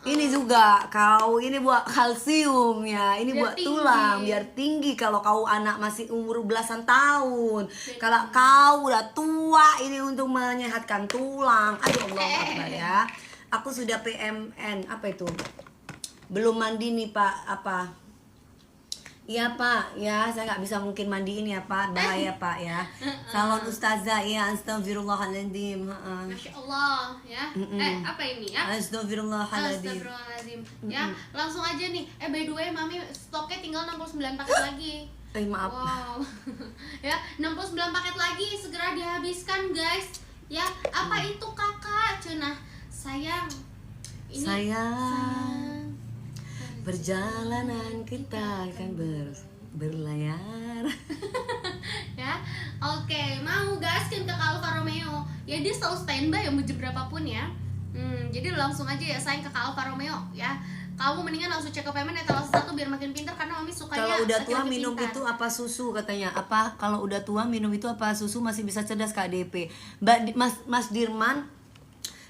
[SPEAKER 1] Ini juga kau. Ini buat kalsium ya. Ini
[SPEAKER 2] Biar
[SPEAKER 1] buat
[SPEAKER 2] tinggi.
[SPEAKER 1] tulang biar tinggi kalau kau anak masih umur belasan tahun. Kalau kau udah tua ini untuk menyehatkan tulang. Aduh Allah Akbar ya. Aku sudah PMN. Apa itu? Belum mandi nih Pak. Apa? Iya Pak, ya saya nggak bisa mungkin mandiin ya Pak, bahaya Pak ya. Calon ustazah ya, astagfirullahaladzim.
[SPEAKER 2] Masya Allah ya. Apa ini ya?
[SPEAKER 1] Astagfirullahaladzim.
[SPEAKER 2] Astagfirullahaladzim. Ya, langsung aja nih. By the way, Mami stoknya tinggal 69 paket lagi.
[SPEAKER 1] Maaf.
[SPEAKER 2] Wow. Ya, 69 paket lagi segera dihabiskan, guys. Ya, apa itu Kakak? Cenah, sayang. Ini
[SPEAKER 1] Sayang, perjalanan kita akan berlayar.
[SPEAKER 2] Ya, oke, mau gaskin ke Alfa Romeo. Ya dia selalu standby ya mau jam berapapun ya. Jadi langsung aja ya sayang ke Alfa Romeo ya. Kamu mendingan langsung cek ke payment etalase 1 biar makin pintar karena Mami sukanya
[SPEAKER 1] Kalau udah tua
[SPEAKER 2] laki-laki
[SPEAKER 1] minum
[SPEAKER 2] pintar.
[SPEAKER 1] itu apa susu katanya? Apa kalau udah tua minum itu apa susu masih bisa cerdas KDP? Mas Dirman,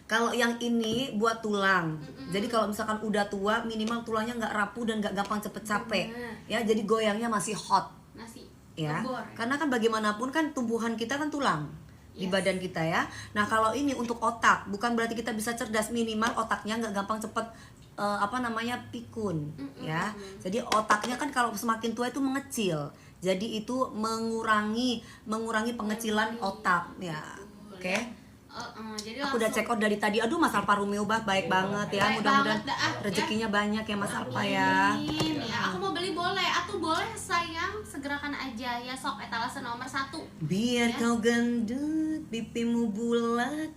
[SPEAKER 1] kalau yang ini buat tulang. Jadi kalau misalkan udah tua minimal tulangnya nggak rapuh dan nggak gampang cepet capek.
[SPEAKER 2] Bener.
[SPEAKER 1] Ya jadi goyangnya masih hot
[SPEAKER 2] Nasi
[SPEAKER 1] ya.
[SPEAKER 2] ngebor.
[SPEAKER 1] Karena kan bagaimanapun kan tumbuhan kita kan tulang. di
[SPEAKER 2] Yes.
[SPEAKER 1] badan kita ya. Nah kalau ini untuk otak, bukan berarti kita bisa cerdas, minimal otaknya nggak gampang cepet pikun ya. Jadi otaknya kan kalau semakin tua itu mengecil. Jadi itu mengurangi pengecilan otak ya. Oke.
[SPEAKER 2] Jadi
[SPEAKER 1] Aku udah
[SPEAKER 2] langsung-
[SPEAKER 1] check out dari tadi. Aduh Mas Alpa Romeo baik banget ya.
[SPEAKER 2] Baik
[SPEAKER 1] Mudah-mudahan
[SPEAKER 2] banget dah,
[SPEAKER 1] rezekinya banyak ya Mas Alpa ya.
[SPEAKER 2] Amin, ya. Aku mau beli boleh, atau boleh sayang segerakan aja ya, sok etalase nomor 1.
[SPEAKER 1] Biar
[SPEAKER 2] Ya.
[SPEAKER 1] kau gendut, pipimu bulat.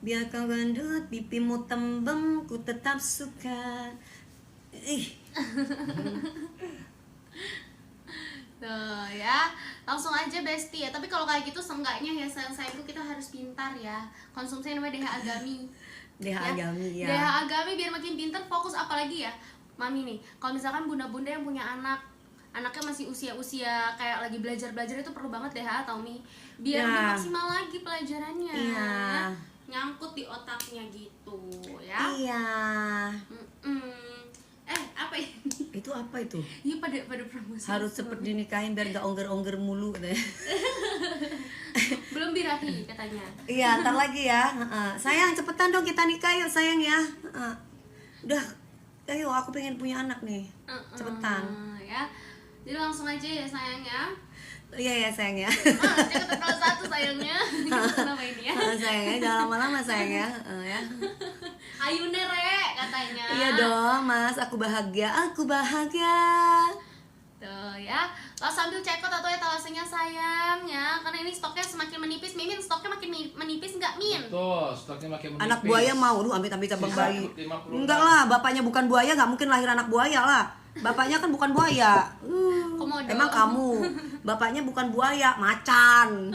[SPEAKER 1] Biar kau gendut, pipimu tembem, ku tetap suka. Ih,
[SPEAKER 2] Tuh ya, langsung aja Besti ya. Tapi kalau kayak gitu seenggaknya ya sayang-sayangku kita harus pintar ya. Konsumsi yang namanya DH Agami.
[SPEAKER 1] DH Agami ya.
[SPEAKER 2] DH Agami biar makin pintar, fokus apalagi ya. Mami nih, kalau misalkan bunda-bunda yang punya anaknya masih usia-usia kayak lagi belajar-belajar itu perlu banget DH atau Mi. Biar
[SPEAKER 1] Ya.
[SPEAKER 2] lebih maksimal lagi pelajarannya.
[SPEAKER 1] Iya.
[SPEAKER 2] Nyangkut di otaknya gitu ya.
[SPEAKER 1] Iya.
[SPEAKER 2] Apa ini?
[SPEAKER 1] Itu apa itu?
[SPEAKER 2] Iya pada promosi.
[SPEAKER 1] Harus cepet dinikahin biar gak ongger-ongger mulu deh.
[SPEAKER 2] Belum birahi katanya.
[SPEAKER 1] Iya, ntar lagi ya. Sayang, cepetan dong kita nikah yuk sayang ya. Udah, ayo aku pengen punya anak nih. Cepetan.
[SPEAKER 2] Ya. Jadi langsung aja ya sayangnya.
[SPEAKER 1] Iya ya sayang ya.
[SPEAKER 2] Jangan terlalu satu sayangnya. Kenapa ini ya?
[SPEAKER 1] Sayangnya jangan lama-lama sayang ya. Ya.
[SPEAKER 2] Ayu nere katanya.
[SPEAKER 1] Iya dong mas, aku bahagia.
[SPEAKER 2] Tuh ya. Lalu sambil check out atau etalasenya sayang ya. Karena ini stoknya semakin menipis. Mimin stoknya makin menipis nggak Min?
[SPEAKER 4] Tuh, stoknya makin menipis.
[SPEAKER 1] Anak buaya mau, ambil cabang
[SPEAKER 4] Sisa
[SPEAKER 1] bayi.
[SPEAKER 4] 56.
[SPEAKER 1] Enggak lah, bapaknya bukan buaya, nggak mungkin lahir anak buaya lah. Bapaknya kan bukan buaya.
[SPEAKER 2] Komodo.
[SPEAKER 1] Emang kamu, bapaknya bukan buaya, macan.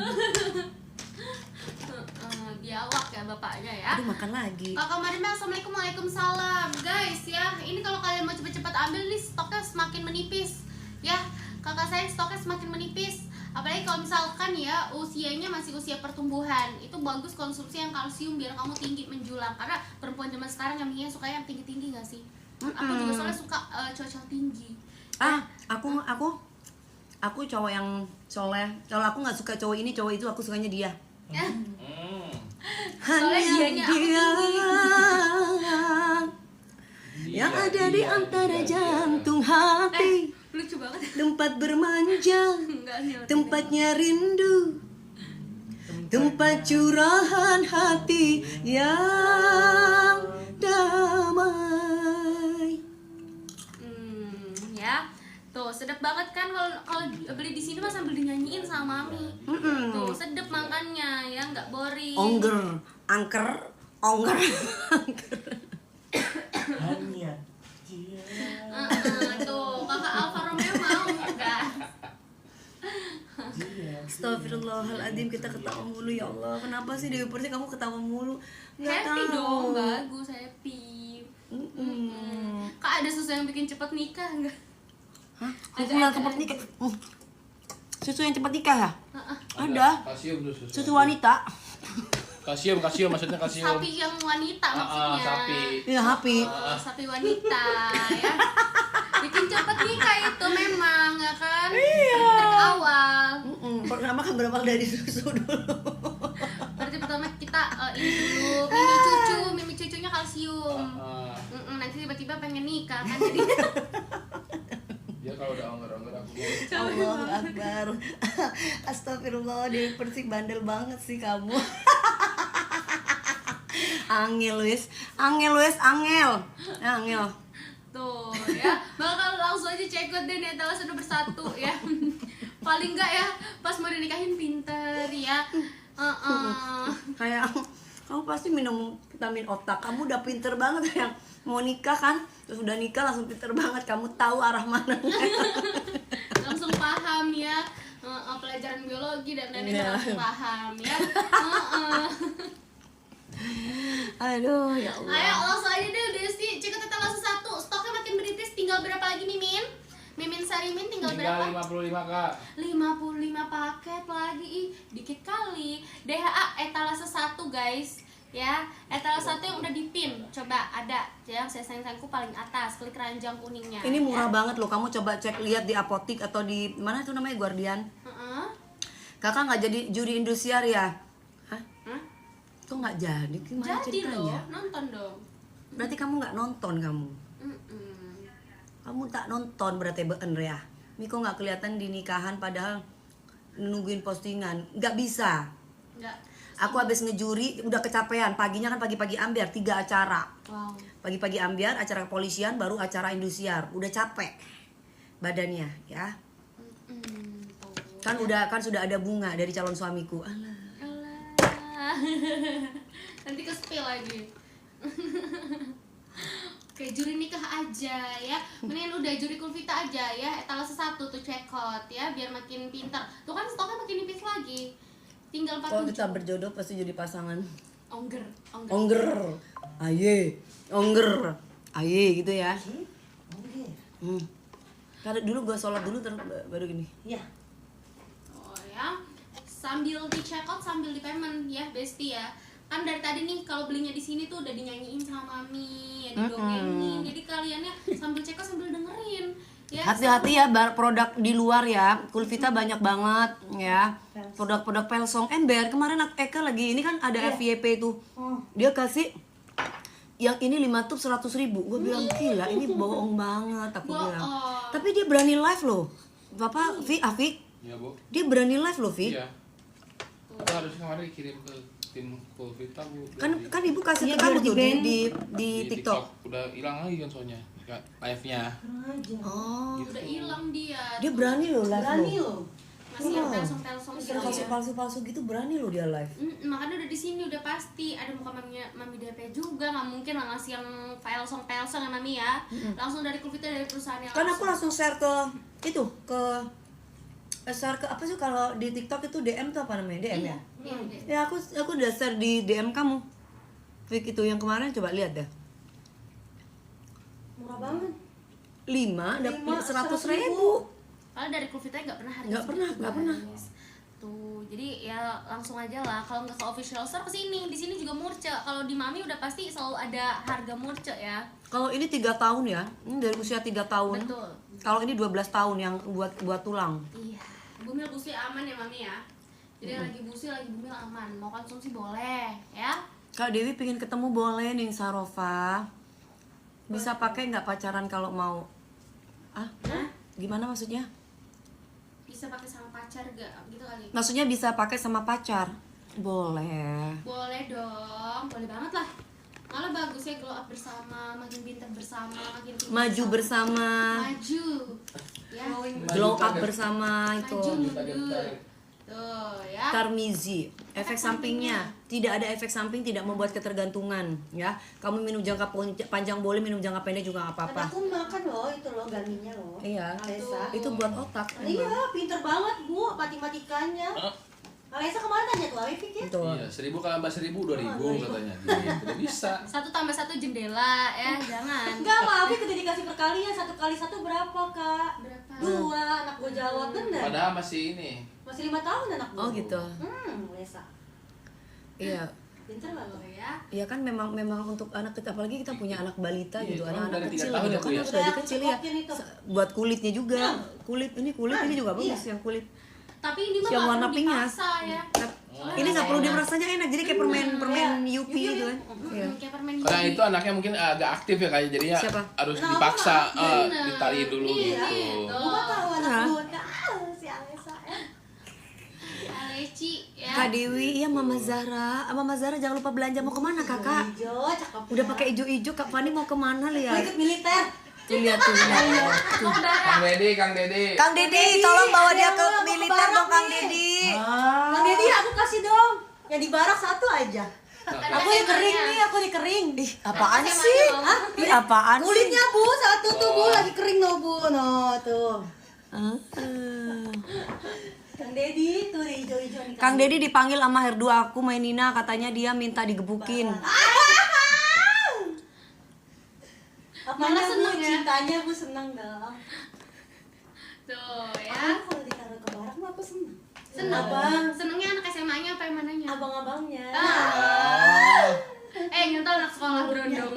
[SPEAKER 2] Biawak ya bapaknya ya.
[SPEAKER 1] Aduh makan lagi.
[SPEAKER 2] Kakak Marina, assalamualaikum, waalaikumsalam. Guys ya, ini kalau kalian mau cepet-cepet ambil nih stoknya semakin menipis. Ya, kakak saya stoknya semakin menipis. Apalagi kalau misalkan ya usianya masih usia pertumbuhan, itu bagus konsumsi yang kalsium biar kamu tinggi menjulang. Karena perempuan zaman sekarang yang Mia suka yang tinggi-tinggi gak sih? Aku juga soalnya suka cowok-cowok tinggi.
[SPEAKER 1] Aku cowok yang soleh. Kalau aku nggak suka cowok ini, cowok itu, aku sukanya dia.
[SPEAKER 2] Soalnya dianya aku tinggi.
[SPEAKER 1] Yang ada di antara jantung hati,
[SPEAKER 2] Lucu banget.
[SPEAKER 1] tempat bermanja,
[SPEAKER 2] Enggak nih.
[SPEAKER 1] tempatnya rindu, tempat curahan hati yang damai.
[SPEAKER 2] Ya. Tuh, sedap banget kan kalau beli di sini mah sambil dinyanyiin sama Mami. Tuh, sedap makannya ya, nggak boring.
[SPEAKER 1] Ongger, angker, ongger, angker.
[SPEAKER 5] Hanya
[SPEAKER 2] Tuh, kakak Alfa Romeo mau enggak?
[SPEAKER 1] Astagfirullahaladzim, kita ketawa mulu ya Allah. Kenapa sih Dewi Persik kamu ketawa mulu? Nggak
[SPEAKER 2] Happy
[SPEAKER 1] tahu.
[SPEAKER 2] dong, bagus happy. Kak ada susu yang bikin cepet nikah enggak?
[SPEAKER 1] Hah? Susu yang cepat nikah? Susu yang cepat nikah ya? Ada.
[SPEAKER 4] Kalsium tuh
[SPEAKER 1] Susu wanita.
[SPEAKER 4] Kalsium maksudnya kalsium.
[SPEAKER 2] Sapi yang wanita maksudnya.
[SPEAKER 4] Sapi.
[SPEAKER 1] Iya, happy.
[SPEAKER 2] Sapi wanita ya. Bikin cepet nikah itu memang ya kan?
[SPEAKER 1] Iya.
[SPEAKER 2] Trik awal.
[SPEAKER 1] Pertama kan berawal dari susu dulu.
[SPEAKER 2] Berarti pertama kita ini dulu mimi cucunya kalsium. Nanti tiba-tiba pengen nikah kan jadi
[SPEAKER 4] Dia kalau udah ongger-ongger aku
[SPEAKER 1] Allahu Akbar. Astagfirullah, Dewi Persik bandel banget sih kamu. Angel wes.
[SPEAKER 2] tuh ya. Bakal langsung aja check out deh nih etalase nomor 1 ya. Paling enggak ya pas mau dinikahin pinter ya.
[SPEAKER 1] Kayak kamu pasti minum vitamin otak. Kamu udah pinter banget yang mau nikah kan, terus udah nikah langsung pinter banget. Kamu tahu arah mana.
[SPEAKER 2] Langsung paham ya. Pelajaran biologi dan lain-lain
[SPEAKER 1] Iya.
[SPEAKER 2] langsung paham ya.
[SPEAKER 1] Aduh ya Allah.
[SPEAKER 2] Ayo langsung aja deh Desti, cek etalase 1. Stoknya makin menipis, tinggal berapa lagi Mimin? Mimin Sarimin tinggal berapa?
[SPEAKER 4] 55 Kak.
[SPEAKER 2] 55 paket lagi. Ih, dikit kali. DHA etalase 1 guys. Ya, etalase 1 yang udah dipin. Coba ada yang saya sayang-sayangku paling atas, klik keranjang kuningnya.
[SPEAKER 1] Ini murah
[SPEAKER 2] ya.
[SPEAKER 1] banget loh. Kamu coba cek lihat di apotik atau di mana tuh namanya Guardian.
[SPEAKER 2] Heeh.
[SPEAKER 1] Kakak nggak jadi juri Indosiar ya? Kok nggak jadi? Gimana
[SPEAKER 2] Jadi loh,
[SPEAKER 1] ceritanya?
[SPEAKER 2] nonton dong.
[SPEAKER 1] Berarti kamu nggak nonton kamu?
[SPEAKER 2] Mm-mm.
[SPEAKER 1] Kamu tak nonton berarti bener ya? Miko nggak kelihatan di nikahan padahal nungguin postingan. Nggak bisa.
[SPEAKER 2] Enggak.
[SPEAKER 1] Aku habis ngejuri udah kecapean. Paginya kan pagi-pagi ambiar 3 acara.
[SPEAKER 2] Wow.
[SPEAKER 1] Pagi-pagi ambiar, acara kepolisian, baru acara Indosiar. Udah capek badannya ya.
[SPEAKER 2] Tuh.
[SPEAKER 1] Kan sudah ada bunga dari calon suamiku. Alah.
[SPEAKER 2] Alah. Nanti ke spill lagi. Oke, juri nikah aja ya. Mendingan udah juri Kulvita aja ya. Etalase 1 tuh check out ya, biar makin pintar. Tuh kan stoknya makin nipis lagi. Tinggal
[SPEAKER 1] Kalau
[SPEAKER 2] 47.
[SPEAKER 1] kita berjodoh pasti jadi pasangan.
[SPEAKER 2] Ongger.
[SPEAKER 1] Ongger. Aye. Ongger. Aye gitu ya.
[SPEAKER 5] Oke.
[SPEAKER 1] Karena dulu gua sholat dulu terus baru gini.
[SPEAKER 5] Iya.
[SPEAKER 2] Oh ya. Sambil di check out sambil di payment ya, Besti ya. Kan dari tadi nih kalau belinya di sini tuh udah dinyanyiin sama Mami, ya didongengin. Jadi kaliannya sambil check out sambil dengerin. Ya,
[SPEAKER 1] Hati-hati ya produk di luar ya. Kulvita banyak banget ya. Produk-produk Pelsong ember. Kemarin Eka lagi ini kan ada FYP tuh. Dia kasih yang ini 5 tub 100.000. Gue bilang gila ini bohong banget aku bilang. Tapi dia berani live loh. Bapak Afik,
[SPEAKER 4] Iya, Bu.
[SPEAKER 1] dia berani live loh, Fik.
[SPEAKER 4] Iya. Aku harus kemarin kirim ke tim Kulvita, Bu.
[SPEAKER 1] Kan ibu kasih ke kamu tuh di TikTok.
[SPEAKER 4] Udah hilang lagi kan soalnya live-nya.
[SPEAKER 1] Oh,
[SPEAKER 2] udah hilang dia.
[SPEAKER 1] dia berani loh live
[SPEAKER 5] Berani
[SPEAKER 1] loh.
[SPEAKER 5] loh.
[SPEAKER 2] Masih yang pelsong-pelsong gitu
[SPEAKER 1] Palsu
[SPEAKER 2] ya.
[SPEAKER 1] palsu gitu berani loh dia live.
[SPEAKER 2] Makanya udah di sini udah pasti ada muka mami DP juga, nggak mungkin lah ngasih yang pelsong ya Mami ya. Langsung dari Kulvita, dari perusahaannya
[SPEAKER 1] Kan aku langsung share ke itu share ke apa sih kalau di TikTok itu DM tuh apa namanya? DM ya?
[SPEAKER 2] Iya, deh.
[SPEAKER 1] Ya aku udah share di DM kamu. Fik itu yang kemarin coba lihat deh.
[SPEAKER 5] Murah banget.
[SPEAKER 1] 5 dapat 100.000.
[SPEAKER 2] Kalau dari Kulvita nggak pernah harga
[SPEAKER 1] Nggak pernah,
[SPEAKER 2] segitu,
[SPEAKER 1] nggak pernah.
[SPEAKER 2] guys. Tuh, jadi ya langsung aja lah. Kalau nggak ke official store kesini, di sini juga murce. Kalau di Mami udah pasti selalu ada harga murce ya.
[SPEAKER 1] Kalau ini 3 tahun ya. Ini dari usia 3 tahun.
[SPEAKER 2] Betul.
[SPEAKER 1] Kalau ini 12 tahun yang buat tulang.
[SPEAKER 2] Iya. Bumil busli aman ya Mami ya. Jadi lagi busi lagi bumil aman. Mau konsumsi boleh ya.
[SPEAKER 1] Kak Dewi pengen ketemu boleh nih Sarofa. Bisa pakai nggak pacaran kalau mau? Ah? Gimana maksudnya?
[SPEAKER 2] Bisa pakai sama pacar gak? Gitu kali.
[SPEAKER 1] Maksudnya bisa pakai sama pacar? Boleh.
[SPEAKER 2] Boleh dong, boleh banget lah. Malah bagus ya glow up bersama, makin pintar bersama, makin pintar
[SPEAKER 1] Maju bersama,
[SPEAKER 2] maju. Ya.
[SPEAKER 1] glow up bersama itu.
[SPEAKER 2] Maju mundur. Tuh ya.
[SPEAKER 1] Tarmizi, efek sampingnya tidak ada efek samping, tidak membuat ketergantungan ya. Kamu minum jangka panjang boleh, minum jangka pendek juga nggak
[SPEAKER 5] Tapi
[SPEAKER 1] apa-apa.
[SPEAKER 5] aku makan loh itu loh garninya loh.
[SPEAKER 1] Iya.
[SPEAKER 5] Alesa.
[SPEAKER 1] Itu buat otak.
[SPEAKER 5] Iya, pinter banget Bu matematikanya. Alesa kemana tanya tuh Alifik ya?
[SPEAKER 1] Betul.
[SPEAKER 4] Iya, 1.000 kali 1000 2.000 katanya. Gitu. Tidak bisa.
[SPEAKER 2] 1 tambah 1 jendela ya, jangan.
[SPEAKER 5] Enggak, Ma, Alifik udah dikasih perkalian 1 kali 1 berapa, Kak?
[SPEAKER 2] Berapa?
[SPEAKER 5] 2, anak gue jawab bener.
[SPEAKER 4] Padahal masih ini.
[SPEAKER 5] Masih 5 tahun anak gue.
[SPEAKER 1] Oh gitu.
[SPEAKER 5] Alesa.
[SPEAKER 1] Iya.
[SPEAKER 5] Pinter banget.
[SPEAKER 2] Tuh ya.
[SPEAKER 1] Iya kan memang untuk anak kecil, apalagi kita punya anak balita
[SPEAKER 4] Iya,
[SPEAKER 1] gitu,
[SPEAKER 4] itu
[SPEAKER 1] anak-anak
[SPEAKER 4] dari 3
[SPEAKER 1] kecil
[SPEAKER 4] tahun
[SPEAKER 1] gitu
[SPEAKER 4] ya, Bu,
[SPEAKER 1] kan
[SPEAKER 4] ya?
[SPEAKER 1] harus dari kecil ya.
[SPEAKER 5] Cekokin itu.
[SPEAKER 1] Buat kulitnya juga. Kulit ini juga bagus yang kulit.
[SPEAKER 2] Tapi ini mah
[SPEAKER 1] Yang
[SPEAKER 2] nggak
[SPEAKER 1] warna
[SPEAKER 2] perlu
[SPEAKER 1] pinknya.
[SPEAKER 2] dipaksa ya.
[SPEAKER 1] Ini nggak perlu dirasanya enak, jadi kayak permen Yupi gitu kan. Iya.
[SPEAKER 2] Kayak permen
[SPEAKER 4] Karena
[SPEAKER 2] Yupi.
[SPEAKER 4] itu anaknya mungkin agak aktif ya kayak jadinya
[SPEAKER 1] Siapa?
[SPEAKER 4] harus
[SPEAKER 5] Nah,
[SPEAKER 4] dipaksa
[SPEAKER 2] bener.
[SPEAKER 4] ditarik dulu
[SPEAKER 2] Iya,
[SPEAKER 4] gitu.
[SPEAKER 2] gitu.
[SPEAKER 5] Gue tahu anak
[SPEAKER 1] Hah?
[SPEAKER 5] gue si Alesa.
[SPEAKER 2] Aleci ya.
[SPEAKER 1] Kak Dewi, iya Mama Zara. Mama Zara jangan lupa belanja, mau kemana Kakak?
[SPEAKER 5] Hijau, cakep.
[SPEAKER 1] Udah pakai ijo-ijo, Kak Fani mau kemana
[SPEAKER 5] Mau
[SPEAKER 1] lihat?
[SPEAKER 5] ikut militer.
[SPEAKER 1] Tuh lihat tuh. Tuh.
[SPEAKER 4] Kang Dedi.
[SPEAKER 1] Kang Dedi, tolong bawa dia ke
[SPEAKER 5] Ayo,
[SPEAKER 1] militer
[SPEAKER 5] bareng
[SPEAKER 1] dong Kang
[SPEAKER 5] nih.
[SPEAKER 1] Dedi.
[SPEAKER 5] Bang Dedi, aku kasih dong. Yang di barak 1 aja. Aku di kering nih, aku di kering.
[SPEAKER 1] Ih, apaan
[SPEAKER 2] Sama
[SPEAKER 1] sih?
[SPEAKER 2] dong.
[SPEAKER 1] Hah? Ih, apaan sih?
[SPEAKER 5] Kulitnya Bu, 1 tuh Bu, lagi kering loh Bu. No, tuh. Kang Dedi tuh di hijau-hijau nih.
[SPEAKER 1] Kang Dedi dipanggil sama Herdu aku main Nina, katanya dia minta digebukin.
[SPEAKER 5] Apanya Bu,
[SPEAKER 2] seneng ya?
[SPEAKER 5] cintanya Bu seneng dong.
[SPEAKER 2] Tuh ya.
[SPEAKER 5] Aku kalau ditaruh ke barak mah aku seneng.
[SPEAKER 2] Seneng.
[SPEAKER 5] Abang,
[SPEAKER 2] Senengnya anak SMA-nya apa yang mananya?
[SPEAKER 5] abang-abangnya.
[SPEAKER 2] Nyontoh anak sekolah berondong.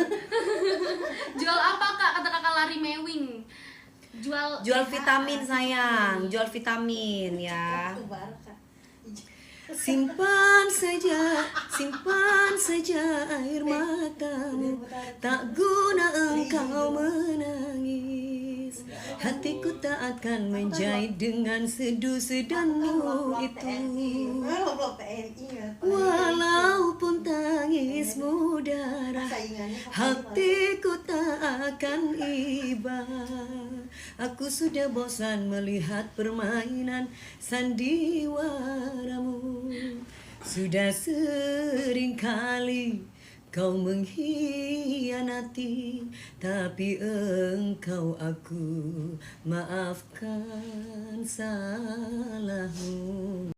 [SPEAKER 2] Jual apa Kak? Kata Kakak lari mewing.
[SPEAKER 1] Jual vitamin sayang, jual vitamin ya.
[SPEAKER 5] Ke barak, Kak.
[SPEAKER 1] Simpan saja air matamu, tak guna engkau menangis. Hatiku tak akan menjahit dengan sedu-sedanmu itu. Walaupun tangismu darah, hatiku tak akan iba. Aku sudah bosan melihat permainan sandiwaramu. Sudah sering kali kau mengkhianati, tapi engkau aku maafkan salahmu.